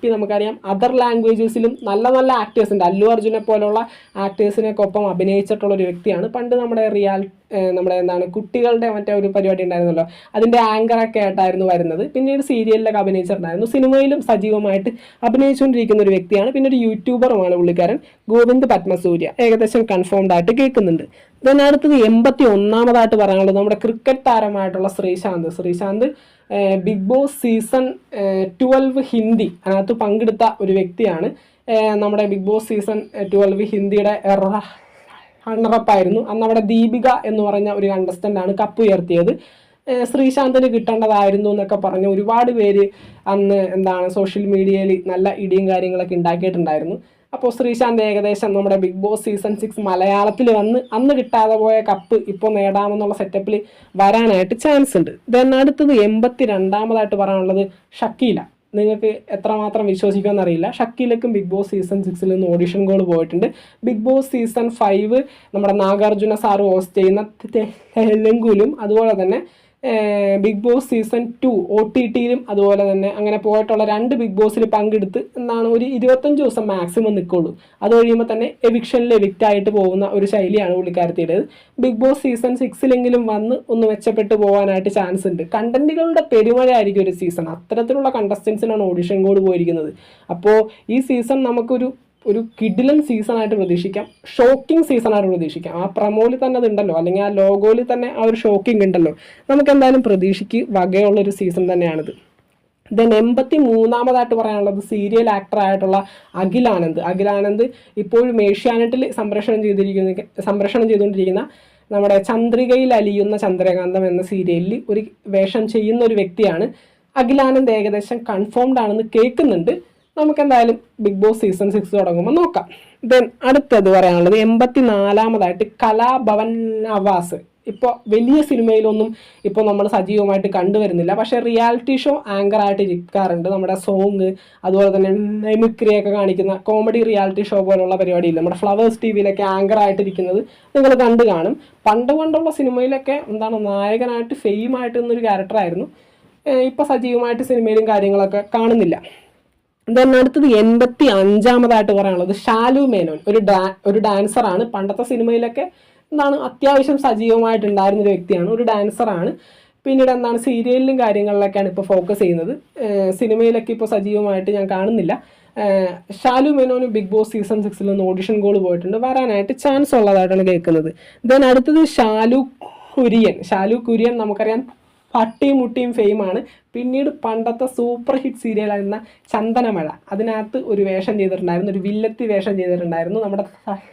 പി നമുക്കറിയാം അതർ ലാംഗ്വേജസിലും നല്ല നല്ല ആക്ടേഴ്സ് ഉണ്ട്. അല്ലു അർജുനെ പോലുള്ള ആക്ടേഴ്സിനൊക്കെ ഒപ്പം അഭിനയിച്ചിട്ടുള്ള ഒരു വ്യക്തിയാണ്. പണ്ട് നമ്മുടെ നമ്മുടെ എന്താണ് കുട്ടികളുടെ മറ്റേ ഒരു പരിപാടി ഉണ്ടായിരുന്നല്ലോ, അതിൻ്റെ ആങ്കറൊക്കെ ആയിട്ടായിരുന്നു വരുന്നത്. പിന്നീട് സീരിയലിലൊക്കെ അഭിനയിച്ചിട്ടുണ്ടായിരുന്നു. സിനിമയിലും സജീവമായിട്ട് അഭിനയിച്ചുകൊണ്ടിരിക്കുന്ന ഒരു വ്യക്തിയാണ്. പിന്നെ ഒരു യൂട്യൂബറുമാണ് പുള്ളിക്കാരൻ ഗോവിന്ദ് പത്മസൂര്യ. ഏകദേശം കൺഫേംഡ് ആയിട്ട് കേൾക്കുന്നുണ്ട്. then അടുത്തത് 81ാമതായിട്ട് പറയാനുള്ളത് നമ്മുടെ ക്രിക്കറ്റ് താരമായിട്ടുള്ള Sreesanth big boss season 12 Hindi അതിനകത്ത് പങ്കെടുത്ത ഒരു വ്യക്തിയാണ്. നമ്മുടെ ബിഗ് ബോസ് സീസൺ 12 ഹിന്ദിയുടെ റണ്ണറപ്പായിരുന്നു. അന്ന് അവിടെ ദീപിക എന്ന് പറഞ്ഞ ഒരു കണ്ടസ്റ്റന്റ് ആണ് കപ്പ് ഉയർത്തിയത്. ശ്രീശാന്തിന് കിട്ടേണ്ടതായിരുന്നു എന്നൊക്കെ പറഞ്ഞ് ഒരുപാട് പേര് അന്ന് എന്താണ് സോഷ്യൽ മീഡിയയിൽ നല്ല ഇടിയും കാര്യങ്ങളൊക്കെ ഉണ്ടാക്കിയിട്ടുണ്ടായിരുന്നു. അപ്പോൾ ശ്രീശാന്ത് ഏകദേശം നമ്മുടെ ബിഗ് ബോസ് സീസൺ 6 മലയാളത്തിൽ വന്ന് അന്ന് കിട്ടാതെ പോയ കപ്പ് ഇപ്പോൾ നേടാമെന്നുള്ള സെറ്റപ്പിൽ വരാനായിട്ട് ചാൻസ് ഉണ്ട്. ദെൻ അടുത്തത് 82ാമതായിട്ട് പറയാനുള്ളത് ഷക്കീല. നിങ്ങൾക്ക് എത്രമാത്രം വിശ്വസിക്കുമെന്നറിയില്ല. ഷക്കീലക്കും ബിഗ് ബോസ് സീസൺ 6 നിന്ന് ഓഡിഷൻ കോൾ പോയിട്ടുണ്ട്. ബിഗ് ബോസ് സീസൺ 5 നമ്മുടെ നാഗാർജുന സാറ് ഹോസ്റ്റ് ചെയ്യുന്ന തെലുങ്കിലും അതുപോലെ തന്നെ ബിഗ് ബോസ് സീസൺ 2 OTTയിലും അതുപോലെ തന്നെ അങ്ങനെ പോയിട്ടുള്ള 2 ബിഗ് ബോസിൽ പങ്കെടുത്ത് എന്താണ് ഒരു 25 ദിവസം മാക്സിമം നിൽക്കുള്ളൂ. അത് കഴിയുമ്പോൾ തന്നെ എവിക്ഷനിൽ എവിക്റ്റായിട്ട് പോകുന്ന ഒരു ശൈലിയാണ് പുള്ളിക്കാരത്തിയുടേത്. ബിഗ് ബോസ് സീസൺ 6 വന്ന് ഒന്ന് മെച്ചപ്പെട്ട് പോകാനായിട്ട് ചാൻസ് ഉണ്ട്. കണ്ടന്റുകളുടെ പെരുമഴയായിരിക്കും ഒരു സീസൺ. അത്തരത്തിലുള്ള കണ്ടസ്റ്റൻസിനാണ് ഓഡിഷൻ കോഡ് പോയിരിക്കുന്നത്. അപ്പോൾ ഈ സീസൺ നമുക്കൊരു കിഡിലൻ സീസണായിട്ട് പ്രതീക്ഷിക്കാം. ഷോക്കിംഗ് സീസണായിട്ട് പ്രതീക്ഷിക്കാം. ആ പ്രമോയിൽ തന്നെ അതുണ്ടല്ലോ, അല്ലെങ്കിൽ ആ ലോഗോയിൽ തന്നെ ആ ഒരു ഷോക്കിംഗ് ഉണ്ടല്ലോ. നമുക്ക് എന്തായാലും പ്രതീക്ഷയ്ക്ക് വകയുള്ളൊരു സീസൺ തന്നെയാണിത്. ദെൻ 83ാമതായിട്ട് പറയാനുള്ളത് സീരിയൽ ആക്ടറായിട്ടുള്ള അഖിലാനന്ദ് ഇപ്പോഴും ഏഷ്യാനെറ്റിൽ സംപ്രേഷണം ചെയ്തുകൊണ്ടിരിക്കുന്ന നമ്മുടെ ചന്ദ്രികയിൽ അലിയുന്ന ചന്ദ്രകാന്തം എന്ന സീരിയലിൽ ഒരു വേഷം ചെയ്യുന്ന ഒരു വ്യക്തിയാണ്. അഖിലാനന്ദ് ഏകദേശം കൺഫേംഡ് ആണെന്ന് കേൾക്കുന്നുണ്ട്. നമുക്ക് എന്തായാലും ബിഗ് ബോസ് സീസൺ 6 തുടങ്ങുമ്പോൾ നോക്കാം. ദെൻ അടുത്തത് പറയാനുള്ളത് 84ാമതായിട്ട് കലാഭവൻ നവാസ്. ഇപ്പോൾ വലിയ സിനിമയിലൊന്നും ഇപ്പോൾ നമ്മൾ സജീവമായിട്ട് കണ്ടുവരുന്നില്ല. പക്ഷേ റിയാലിറ്റി ഷോ ആങ്കറായിട്ട് ഇരിക്കാറുണ്ട്. നമ്മുടെ സോങ് അതുപോലെ തന്നെ മിമിക്രിയൊക്കെ കാണിക്കുന്ന കോമഡി റിയാലിറ്റി ഷോ പോലുള്ള പരിപാടിയില്ല, നമ്മുടെ ഫ്ലവേഴ്സ് TVയിലൊക്കെ ആങ്കറായിട്ടിരിക്കുന്നത് നിങ്ങൾ കണ്ടു കാണും. പണ്ടുള്ള സിനിമയിലൊക്കെ എന്താണ് നായകനായിട്ട് ഫെയിമായിട്ട് നിന്നൊരു ക്യാരക്ടറായിരുന്നു. ഇപ്പോൾ സജീവമായിട്ട് സിനിമയിലും കാര്യങ്ങളൊക്കെ കാണുന്നില്ല. ദെൻ അടുത്തത് 85ാമതായിട്ട് പറയാനുള്ളത് ഷാലു മേനോൻ. ഒരു ഡാൻസറാണ്. പണ്ടത്തെ സിനിമയിലൊക്കെ എന്താണ് അത്യാവശ്യം സജീവമായിട്ടുണ്ടായിരുന്ന ഒരു വ്യക്തിയാണ്. ഒരു ഡാൻസറാണ്. പിന്നീട് എന്താണ് സീരിയലിലും കാര്യങ്ങളിലൊക്കെയാണ് ഇപ്പോൾ ഫോക്കസ് ചെയ്യുന്നത്. സിനിമയിലൊക്കെ ഇപ്പോൾ സജീവമായിട്ട് ഞാൻ കാണുന്നില്ല. ഷാലു മേനോന് ബിഗ് ബോസ് സീസൺ 6 നിന്ന് ഓഡിഷൻ കോൾ പോയിട്ടുണ്ട്. വരാനായിട്ട് ചാൻസ് ഉള്ളതായിട്ടാണ് കേൾക്കുന്നത്. ദെൻ അടുത്തത് ഷാലു കുര്യൻ നമുക്കറിയാം പട്ടിയും മുട്ടിയും ഫെയിമാണ്. പിന്നീട് പണ്ടത്തെ സൂപ്പർ ഹിറ്റ് സീരിയലായിരുന്ന ചന്ദനമഴ അതിനകത്ത് ഒരു വേഷം ചെയ്തിട്ടുണ്ടായിരുന്നു, ഒരു വില്ലത്തി വേഷം ചെയ്തിട്ടുണ്ടായിരുന്നു. നമ്മുടെ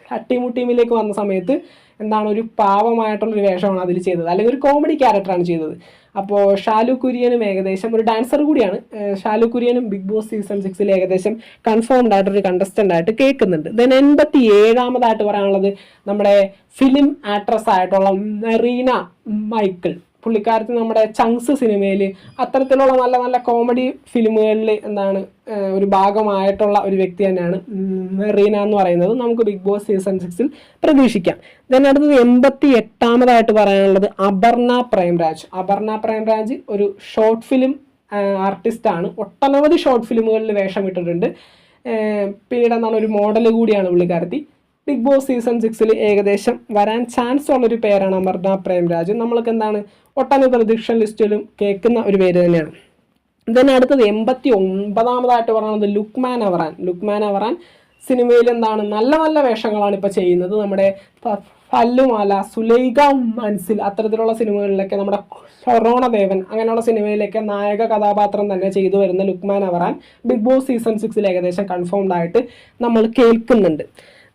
തട്ടിമുട്ടിയുമിലേക്ക് വന്ന സമയത്ത് എന്താണ് ഒരു പാവമായിട്ടുള്ളൊരു വേഷമാണ് അതിൽ ചെയ്തത്, അല്ലെങ്കിൽ ഒരു കോമഡി ക്യാരക്ടറാണ് ചെയ്തത്. അപ്പോൾ ഷാലു കുര്യനും ഏകദേശം ഒരു ഡാൻസർ കൂടിയാണ്. ഷാലു കുര്യനും ബിഗ് ബോസ് സീസൺ 6 ഏകദേശം കൺഫേംഡ് ആയിട്ടൊരു കണ്ടസ്റ്റന്റ് ആയിട്ട് കേൾക്കുന്നുണ്ട്. ദെൻ 87ാമതായിട്ട് പറയാനുള്ളത് നമ്മുടെ ഫിലിം ആക്ട്രസ് ആയിട്ടുള്ള മെറീന മൈക്കിൾ. പുള്ളിക്കാരത്ത് നമ്മുടെ ചങ്സ് സിനിമയിൽ അത്തരത്തിലുള്ള നല്ല നല്ല കോമഡി ഫിലിമുകളിൽ എന്താണ് ഒരു ഭാഗമായിട്ടുള്ള ഒരു വ്യക്തി തന്നെയാണ് മെറീന എന്ന് പറയുന്നത്. നമുക്ക് ബിഗ് ബോസ് സീസൺ 6 പ്രതീക്ഷിക്കാം. ദെൻ അടുത്തത് 88ാമതായിട്ട് പറയാനുള്ളത് അപർണ പ്രേംരാജ് ഒരു ഷോർട്ട് ഫിലിം ആർട്ടിസ്റ്റാണ്. ഒട്ടനവധി ഷോർട്ട് ഫിലിമുകളിൽ വേഷം ഇട്ടിട്ടുണ്ട്. പിന്നീട് എന്താണ് ഒരു മോഡൽ കൂടിയാണ് പുള്ളിക്കാരത്തി. ബിഗ് ബോസ് സീസൺ 6 ഏകദേശം വരാൻ ചാൻസ് ഉള്ളൊരു പേരാണ് അപർണ പ്രേംരാജ്. നമ്മൾക്ക് എന്താണ് ഒട്ടനവധി പ്രൊഡിക്ഷൻ ലിസ്റ്റിലും കേൾക്കുന്ന ഒരു പേര് തന്നെയാണ്. ഇതിന് അടുത്തത് 89ാമതായിട്ട് പറയുന്നത് ലുക്മാൻ അവറാൻ സിനിമയിൽ എന്താണ് നല്ല നല്ല വേഷങ്ങളാണ് ഇപ്പോൾ ചെയ്യുന്നത്. നമ്മുടെ പല്ലുമാല, സുലൈഖ മൻസിൽ അത്തരത്തിലുള്ള സിനിമകളിലൊക്കെ നമ്മുടെ ഷൊറോണ ദേവൻ അങ്ങനെയുള്ള സിനിമയിലൊക്കെ നായക കഥാപാത്രം തന്നെ ചെയ്തു വരുന്ന Lukman Avaran Bigg boss season 6 ഏകദേശം കൺഫേംഡ് ആയിട്ട് നമ്മൾ കേൾക്കുന്നുണ്ട്.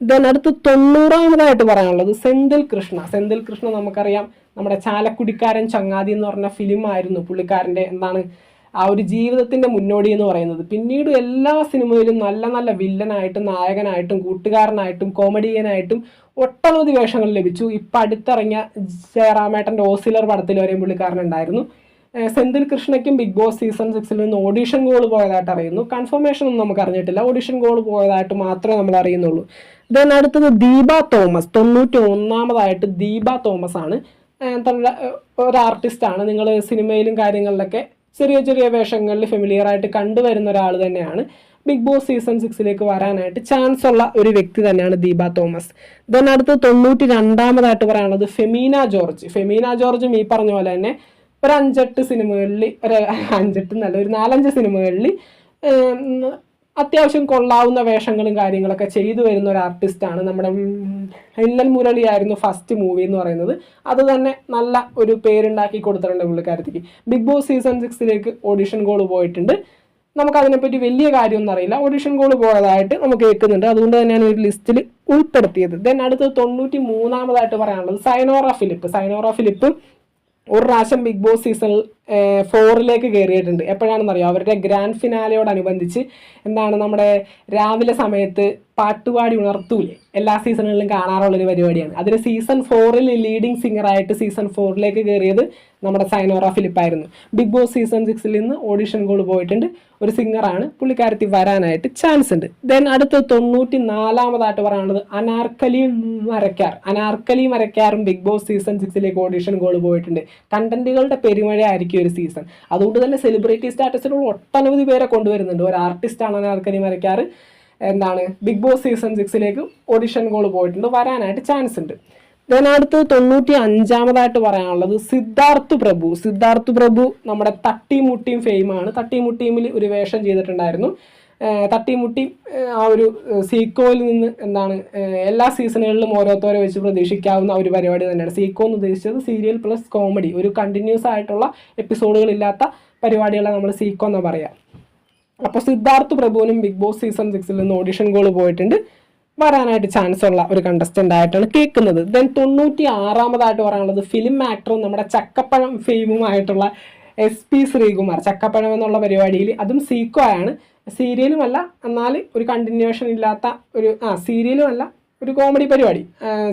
ദെൻ അടുത്ത് 90ാമതായിട്ട് പറയാനുള്ളത് സെന്തിൽ കൃഷ്ണ. സെന്തിൽ കൃഷ്ണ നമുക്കറിയാം, നമ്മുടെ ചാലക്കുടിക്കാരൻ ചങ്ങാതി എന്ന് പറഞ്ഞ ഫിലിം ആയിരുന്നു പുള്ളിക്കാരൻ്റെ ആ ഒരു ജീവിതത്തിന്റെ മുന്നോടി എന്ന് പറയുന്നത്. പിന്നീട് എല്ലാ സിനിമയിലും നല്ല നല്ല വില്ലനായിട്ടും നായകനായിട്ടും കൂട്ടുകാരനായിട്ടും കോമഡിയനായിട്ടും ഒട്ടനവധി വേഷങ്ങൾ ലഭിച്ചു. ഇപ്പം അടുത്തിറങ്ങിയ ജയറാമേട്ടൻ്റെ ഓസിലർ പടത്തിൽ വരെയും പുള്ളിക്കാരനുണ്ടായിരുന്നു. സെന്തിൽ കൃഷ്ണയ്ക്കും ബിഗ് ബോസ് സീസൺ 6 നിന്ന് ഓഡിഷൻ കോൾ പോയതായിട്ട് അറിയുന്നു. കൺഫർമേഷൻ ഒന്നും നമുക്ക് അറിഞ്ഞിട്ടില്ല, ഓഡിഷൻ കോൾ പോയതായിട്ട് മാത്രമേ നമ്മൾ അറിയുന്നുള്ളൂ. ദെൻ അടുത്തത് ദീപ തോമസ്. 91ാമതായിട്ട് ദീപ തോമസ് ആണ്. ഒരു ആർട്ടിസ്റ്റാണ്. നിങ്ങൾ സിനിമയിലും കാര്യങ്ങളിലൊക്കെ ചെറിയ ചെറിയ വേഷങ്ങളിൽ ഫെമിലിയർ ആയിട്ട് കണ്ടുവരുന്ന ഒരാൾ തന്നെയാണ്. ബിഗ് ബോസ് സീസൺ 6 വരാനായിട്ട് ചാൻസ് ഉള്ള ഒരു വ്യക്തി തന്നെയാണ് ദീപ തോമസ്. ദെൻ അടുത്ത് 92ാമതായിട്ട് പറയാനുള്ളത് ഫെമീന ജോർജ്. ഫെമീന ജോർജും ഈ പറഞ്ഞ പോലെ തന്നെ ഒരു 5-8 സിനിമകളിൽ, ഒരു 5-8 എന്നല്ല, ഒരു 4-5 സിനിമകളിൽ അത്യാവശ്യം കൊള്ളാവുന്ന വേഷങ്ങളും കാര്യങ്ങളൊക്കെ ചെയ്തു വരുന്ന ഒരു ആർട്ടിസ്റ്റാണ്. നമ്മുടെ ഇല്ലൻ മുരളി ആയിരുന്നു ഫസ്റ്റ് മൂവി എന്ന് പറയുന്നത്. അത് തന്നെ നല്ല ഒരു പേരുണ്ടാക്കി കൊടുത്തിട്ടുണ്ട് പുള്ളിക്കാരത്തേക്ക്. Big boss season 6 audition call പോയിട്ടുണ്ട്. നമുക്കതിനെപ്പറ്റി വലിയ കാര്യമൊന്നും അറിയില്ല, ഓഡിഷൻ കോൾ പോയതായിട്ട് നമുക്ക് കേൾക്കുന്നുണ്ട്. അതുകൊണ്ട് തന്നെയാണ് ഒരു ലിസ്റ്റിൽ ഉൾപ്പെടുത്തിയത്. ദെൻ അടുത്ത് 93ാമതായിട്ട് പറയാനുള്ളത് സൈനോറ ഫിലിപ്പ്. സൈനോറ ഫിലിപ്പ് ഒരു പ്രാവശ്യം ബിഗ് ബോസ് സീസൺ 4 കയറിയിട്ടുണ്ട്. എപ്പോഴാണെന്നറിയോ? അവരുടെ ഗ്രാൻഡ് ഫിനാലയോടനുബന്ധിച്ച് നമ്മുടെ രാവിലെ സമയത്ത് പാട്ടുപാടി ഉണർത്തൂലേ, എല്ലാ സീസണുകളിലും കാണാറുള്ളൊരു പരിപാടിയാണ്. അതിന് സീസൺ 4 ലീഡിങ് സിംഗറായിട്ട് സീസൺ 4 കയറിയത് നമ്മുടെ സൈനോറ ഫിലിപ്പായിരുന്നു. ബിഗ് ബോസ് സീസൺ 6 നിന്ന് ഓഡിഷൻ കോൾ പോയിട്ടുണ്ട്. ഒരു സിംഗറാണ്, പുള്ളിക്കാരത്തി വരാനായിട്ട് ചാൻസ് ഉണ്ട്. ദെൻ അടുത്ത് 94ാമതായിട്ട് പറയാനുള്ളത് അനാർക്കലി മരക്കാർ. അനാർക്കലി മരക്കാറും big boss season 6 audition call പോയിട്ടുണ്ട്. കണ്ടന്റുകളുടെ പെരുമഴ ആയിരിക്കും ഒരു സീസൺ. അതുകൊണ്ട് തന്നെ സെലിബ്രിറ്റി സ്റ്റാറ്റസിലുള്ള ഒട്ടനവധി പേരെ കൊണ്ടുവരുന്നുണ്ട്. ഒരു ആർട്ടിസ്റ്റാണ് Anarkali Marakkar. Big boss season 6 audition call പോയിട്ടുണ്ട്, വരാനായിട്ട് ചാൻസ് ഉണ്ട്. ദെൻ അടുത്ത് 95ാമതായിട്ട് പറയാനുള്ളത് സിദ്ധാർത്ഥ് പ്രഭു. സിദ്ധാർത്ഥ് പ്രഭു നമ്മുടെ തട്ടിമുട്ടിയും ഫെയിമാണ്. തട്ടിമുട്ടിയിൽ ഒരു വേഷം ചെയ്തിട്ടുണ്ടായിരുന്നു. തട്ടിമുട്ടി ആ ഒരു സീക്കോയിൽ നിന്ന് എല്ലാ സീസണുകളിലും ഓരോരുത്തരെ വെച്ച് പ്രതീക്ഷിക്കാവുന്ന ഒരു പരിപാടി തന്നെയാണ്. സീക്കോ എന്ന് ഉദ്ദേശിച്ചത് സീരിയൽ പ്ലസ് കോമഡി, ഒരു കണ്ടിന്യൂസ് ആയിട്ടുള്ള എപ്പിസോഡുകളില്ലാത്ത പരിപാടികളെ നമ്മൾ സീക്കോ എന്ന് പറയാം. അപ്പോൾ സിദ്ധാർത്ഥ് പ്രഭുവിനും ബിഗ് ബോസ് സീസൺ 6 നിന്ന് ഓഡിഷൻ കോൾ പോയിട്ടുണ്ട്, വരാനായിട്ട് ചാൻസ് ഉള്ള ഒരു കണ്ടസ്റ്റന്റ് ആയിട്ടാണ് കേൾക്കുന്നത്. ദെൻ 96ാമതായിട്ട് പറയാനുള്ളത് ഫിലിം ആക്ടറും നമ്മുടെ ചക്കപ്പഴം ഫെയിമുമായിട്ടുള്ള SP ശ്രീകുമാർ. ചക്കപ്പഴം എന്നുള്ള പരിപാടിയിൽ, അതും സീക്കോ ആണ്, സീരിയലും അല്ല, എന്നാൽ ഒരു കണ്ടിന്യൂഷൻ ഇല്ലാത്ത ഒരു സീരിയലും അല്ല, ഒരു കോമഡി പരിപാടി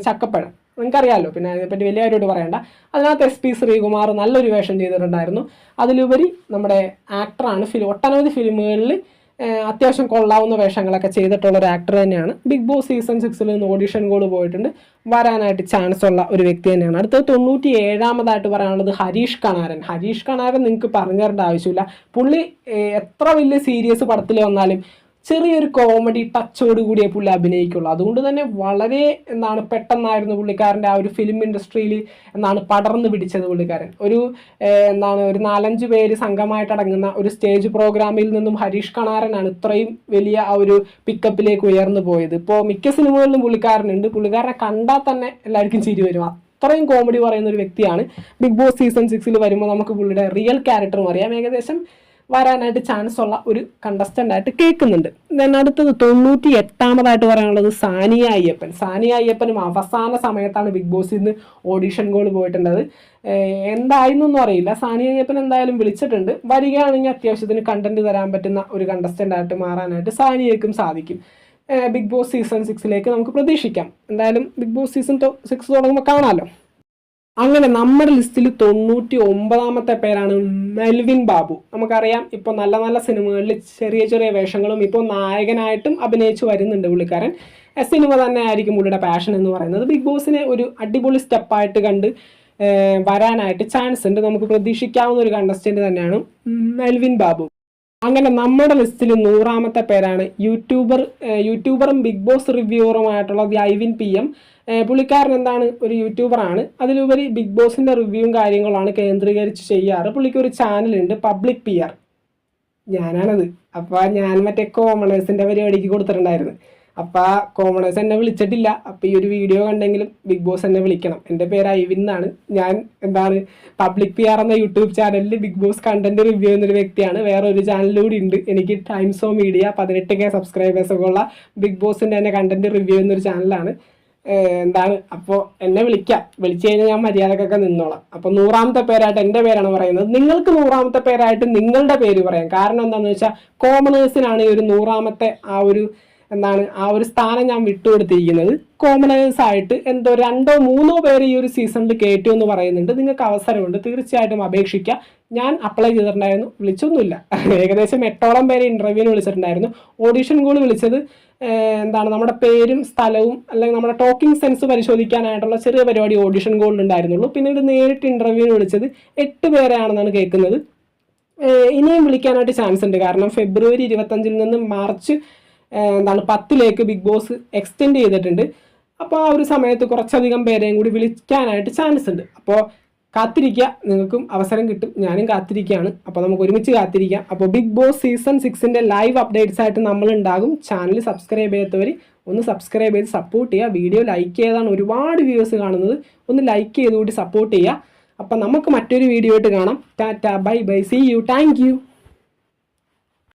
ചക്കപ്പഴം. നിങ്ങൾക്കറിയാമല്ലോ, പിന്നെ അതിനെപ്പറ്റി വലിയ കാര്യമായിട്ട് പറയണ്ട. അതിനകത്ത് SP ശ്രീകുമാർ നല്ലൊരു വേഷം ചെയ്തിട്ടുണ്ടായിരുന്നു. അതിലുപരി നമ്മുടെ ആക്ടറാണ്. ഒട്ടനവധി ഫിലിമുകളിൽ അത്യാവശ്യം കൊള്ളാവുന്ന വേഷങ്ങളൊക്കെ ചെയ്തിട്ടുള്ള ഒരു ആക്ടർ തന്നെയാണ്. ബിഗ് ബോസ് സീസൺ 6 നിന്ന് ഓഡിഷൻ കോൾ പോയിട്ടുണ്ട്, വരാനായിട്ട് ചാൻസ് ഉള്ള ഒരു വ്യക്തി തന്നെയാണ്. അടുത്തത് 97ാമതായിട്ട് പറയാനുള്ളത് ഹരീഷ് കണാരൻ. ഹരീഷ് കണാരൻ നിങ്ങൾക്ക് പറഞ്ഞു തരേണ്ട ആവശ്യമില്ല. പുള്ളി എത്ര വലിയ സീരിയസ് പടത്തിൽ വന്നാലും ചെറിയൊരു കോമഡി ടച്ചോട് കൂടിയേ പുള്ളി അഭിനയിക്കുള്ളൂ. അതുകൊണ്ട് തന്നെ വളരെ പെട്ടെന്നായിരുന്നു പുള്ളിക്കാരൻ്റെ ആ ഒരു ഫിലിം ഇൻഡസ്ട്രിയിൽ പടർന്നു പിടിച്ചത്. പുള്ളിക്കാരൻ ഒരു 4-5 പേര് സംഘമായിട്ടടങ്ങുന്ന ഒരു സ്റ്റേജ് പ്രോഗ്രാമിൽ നിന്നും ഹരീഷ് കണാരനാണ് ഇത്രയും വലിയ ആ ഒരു പിക്കപ്പിലേക്ക് ഉയർന്നു പോയത്. ഇപ്പോൾ മിക്ക സിനിമകളിലും പുള്ളിക്കാരനുണ്ട്. പുള്ളിക്കാരനെ കണ്ടാൽ തന്നെ എല്ലാവർക്കും ചിരി വരും. അത്രയും കോമഡി പറയുന്ന ഒരു വ്യക്തിയാണ്. ബിഗ് ബോസ് സീസൺ 6 വരുമ്പോൾ നമുക്ക് പുള്ളിയുടെ റിയൽ ക്യാരക്ടറും അറിയാം. ഏകദേശം വരാനായിട്ട് ചാൻസ് ഉള്ള ഒരു കണ്ടസ്റ്റന്റ് ആയിട്ട് കേൾക്കുന്നുണ്ട്. ദെൻ അടുത്തത് 98ാമതായിട്ട് പറയാനുള്ളത് സാനിയ അയ്യപ്പൻ. സാനിയ അയ്യപ്പനും അവസാന സമയത്താണ് ബിഗ് ബോസിൽ നിന്ന് ഓഡിഷൻ കോൾ പോയിട്ടുള്ളത്. എന്തായിരുന്നൊന്നും അറിയില്ല. സാനിയ അയ്യപ്പൻ എന്തായാലും വിളിച്ചിട്ടുണ്ട്. വരികയാണെങ്കിൽ അത്യാവശ്യത്തിന് കണ്ടന്റ് തരാൻ പറ്റുന്ന ഒരു കണ്ടസ്റ്റന്റ് ആയിട്ട് മാറാനായിട്ട് സാനിയയ്ക്കും സാധിക്കും. ബിഗ് ബോസ് സീസൺ 6 നമുക്ക് പ്രതീക്ഷിക്കാം. എന്തായാലും ബിഗ് ബോസ് സീസൺ 6 തുടങ്ങുമ്പോൾ കാണാമല്ലോ. അങ്ങനെ നമ്മുടെ ലിസ്റ്റിൽ 99ാമത്തെ പേരാണ് മെൽവിൻ ബാബു. നമുക്കറിയാം, ഇപ്പോൾ നല്ല നല്ല സിനിമകളിൽ ചെറിയ ചെറിയ വേഷങ്ങളും ഇപ്പോൾ നായകനായിട്ടും അഭിനയിച്ചു വരുന്നുണ്ട് പുള്ളിക്കാരൻ. സിനിമ തന്നെ ആയിരിക്കും പുള്ളിയുടെ പാഷൻ എന്ന് പറയുന്നത്. ബിഗ് ബോസിനെ ഒരു അടിപൊളി സ്റ്റെപ്പായിട്ട് കണ്ട് വരാനായിട്ട് ചാൻസ് ഉണ്ട്. നമുക്ക് പ്രതീക്ഷിക്കാവുന്ന ഒരു കണ്ടസ്റ്റന്റ് തന്നെയാണ് മെൽവിൻ ബാബു. അങ്ങനെ നമ്മുടെ ലിസ്റ്റിൽ 100ാമത്തെ പേരാണ് യൂട്യൂബറും ബിഗ് ബോസ് റിവ്യൂവറുമായിട്ടുള്ള ഐവിൻ PM. പുള്ളിക്കാരൻ ഒരു യൂട്യൂബറാണ്. അതിലുപരി ബിഗ് ബോസിൻ്റെ റിവ്യൂവും കാര്യങ്ങളാണ് കേന്ദ്രീകരിച്ച് ചെയ്യാറ്. പുള്ളിക്ക് ഒരു ചാനലുണ്ട്, പബ്ലിക് PR. ഞാനാണത്. അപ്പോൾ ഞാൻ മറ്റേ കോമണേഴ്സിൻ്റെ പരിപാടിക്ക് കൊടുത്തിട്ടുണ്ടായിരുന്നു. അപ്പോൾ കോമണേഴ്സ് എന്നെ വിളിച്ചിട്ടില്ല. അപ്പോൾ ഈ ഒരു വീഡിയോ കണ്ടെങ്കിലും ബിഗ് ബോസ് എന്നെ വിളിക്കണം. എൻ്റെ പേര് ഐവിൻ എന്നാണ്. ഞാൻ പബ്ലിക് പി ആർ എന്ന യൂട്യൂബ് ചാനലിൽ ബിഗ് ബോസ് കണ്ടന്റ് റിവ്യൂ ചെയ്യുന്നൊരു വ്യക്തിയാണ്. വേറെ ഒരു ചാനലിലൂടെ ഉണ്ട് എനിക്ക്, ടൈംസ് ഓഫ് മീഡിയ, 18K സബ്സ്ക്രൈബേഴ്സൊക്കെ ഉള്ള ബിഗ് ബോസിൻ്റെ തന്നെ കണ്ടന്റ് റിവ്യൂ ചെയ്യുന്നൊരു ചാനലാണ്. അപ്പോൾ എന്നെ വിളിച്ചു കഴിഞ്ഞാൽ ഞാൻ മര്യാദക്കൊക്കെ നിന്നോളാം. അപ്പോൾ 100ാമത്തെ പേരായിട്ട് എൻ്റെ പേരാണ് പറയുന്നത്. നിങ്ങൾക്ക് 100ാമത്തെ പേരായിട്ട് നിങ്ങളുടെ പേര് പറയാം. കാരണം എന്താണെന്ന് വെച്ചാൽ കോമണേഴ്സിനാണ് ഈ ഒരു 100ാമത്തെ ആ ഒരു സ്ഥാനം ഞാൻ വിട്ടുകൊടുത്തിരിക്കുന്നത്. കോമണേഴ്സ് ആയിട്ട് എന്തോ 2 or 3 പേര് ഈ ഒരു സീസണിൽ കയറ്റു എന്ന് പറയുന്നുണ്ട്. നിങ്ങൾക്ക് അവസരമുണ്ട്, തീർച്ചയായിട്ടും അപേക്ഷിക്കുക. ഞാൻ അപ്ലൈ ചെയ്തിട്ടുണ്ടായിരുന്നു, വിളിച്ചൊന്നുമില്ല. ഏകദേശം 8ഓളം പേര് ഇൻ്റർവ്യൂവിന് വിളിച്ചിട്ടുണ്ടായിരുന്നു. ഓഡിഷൻ കോൾ വിളിച്ചത് നമ്മുടെ പേരും സ്ഥലവും അല്ലെങ്കിൽ നമ്മുടെ ടോക്കിംഗ് സെൻസ് പരിശോധിക്കാനായിട്ടുള്ള ചെറിയ പരിപാടി ഓഡിഷൻ കോളിൽ ഉണ്ടായിരുന്നുള്ളൂ. പിന്നീട് നേരിട്ട് ഇൻ്റർവ്യൂവിന് വിളിച്ചത് 8 പേരെയാണെന്നാണ് കേൾക്കുന്നത്. ഇനിയും വിളിക്കാനായിട്ട് ചാൻസ് ഉണ്ട്. കാരണം ഫെബ്രുവരി 25 നിന്ന് മാർച്ച് 10 ബിഗ് ബോസ് എക്സ്റ്റെൻഡ് ചെയ്തിട്ടുണ്ട്. അപ്പോൾ ആ ഒരു സമയത്ത് കുറച്ചധികം പേരെയും കൂടി വിളിക്കാനായിട്ട് ചാൻസ് ഉണ്ട്. അപ്പോൾ കാത്തിരിക്കുക, നിങ്ങൾക്കും അവസരം കിട്ടും. ഞാനും കാത്തിരിക്കുകയാണ്. അപ്പോൾ നമുക്ക് ഒരുമിച്ച് കാത്തിരിക്കാം. അപ്പോൾ ബിഗ് ബോസ് സീസൺ 6ൻ്റെ ലൈവ് അപ്ഡേറ്റ്സ് ആയിട്ട് നമ്മളുണ്ടാകും. ചാനൽ സബ്സ്ക്രൈബ് ചെയ്യാത്തവർ ഒന്ന് സബ്സ്ക്രൈബ് ചെയ്ത് സപ്പോർട്ട് ചെയ്യുക. വീഡിയോ ലൈക്ക് ചെയ്താണ് ഒരുപാട് വ്യൂവേഴ്സ് കാണുന്നത്. ഒന്ന് ലൈക്ക് ചെയ്തുകൂടി സപ്പോർട്ട് ചെയ്യുക. അപ്പം നമുക്ക് മറ്റൊരു വീഡിയോ ആയിട്ട് കാണാം. Tata, bye bye, see you, thank U.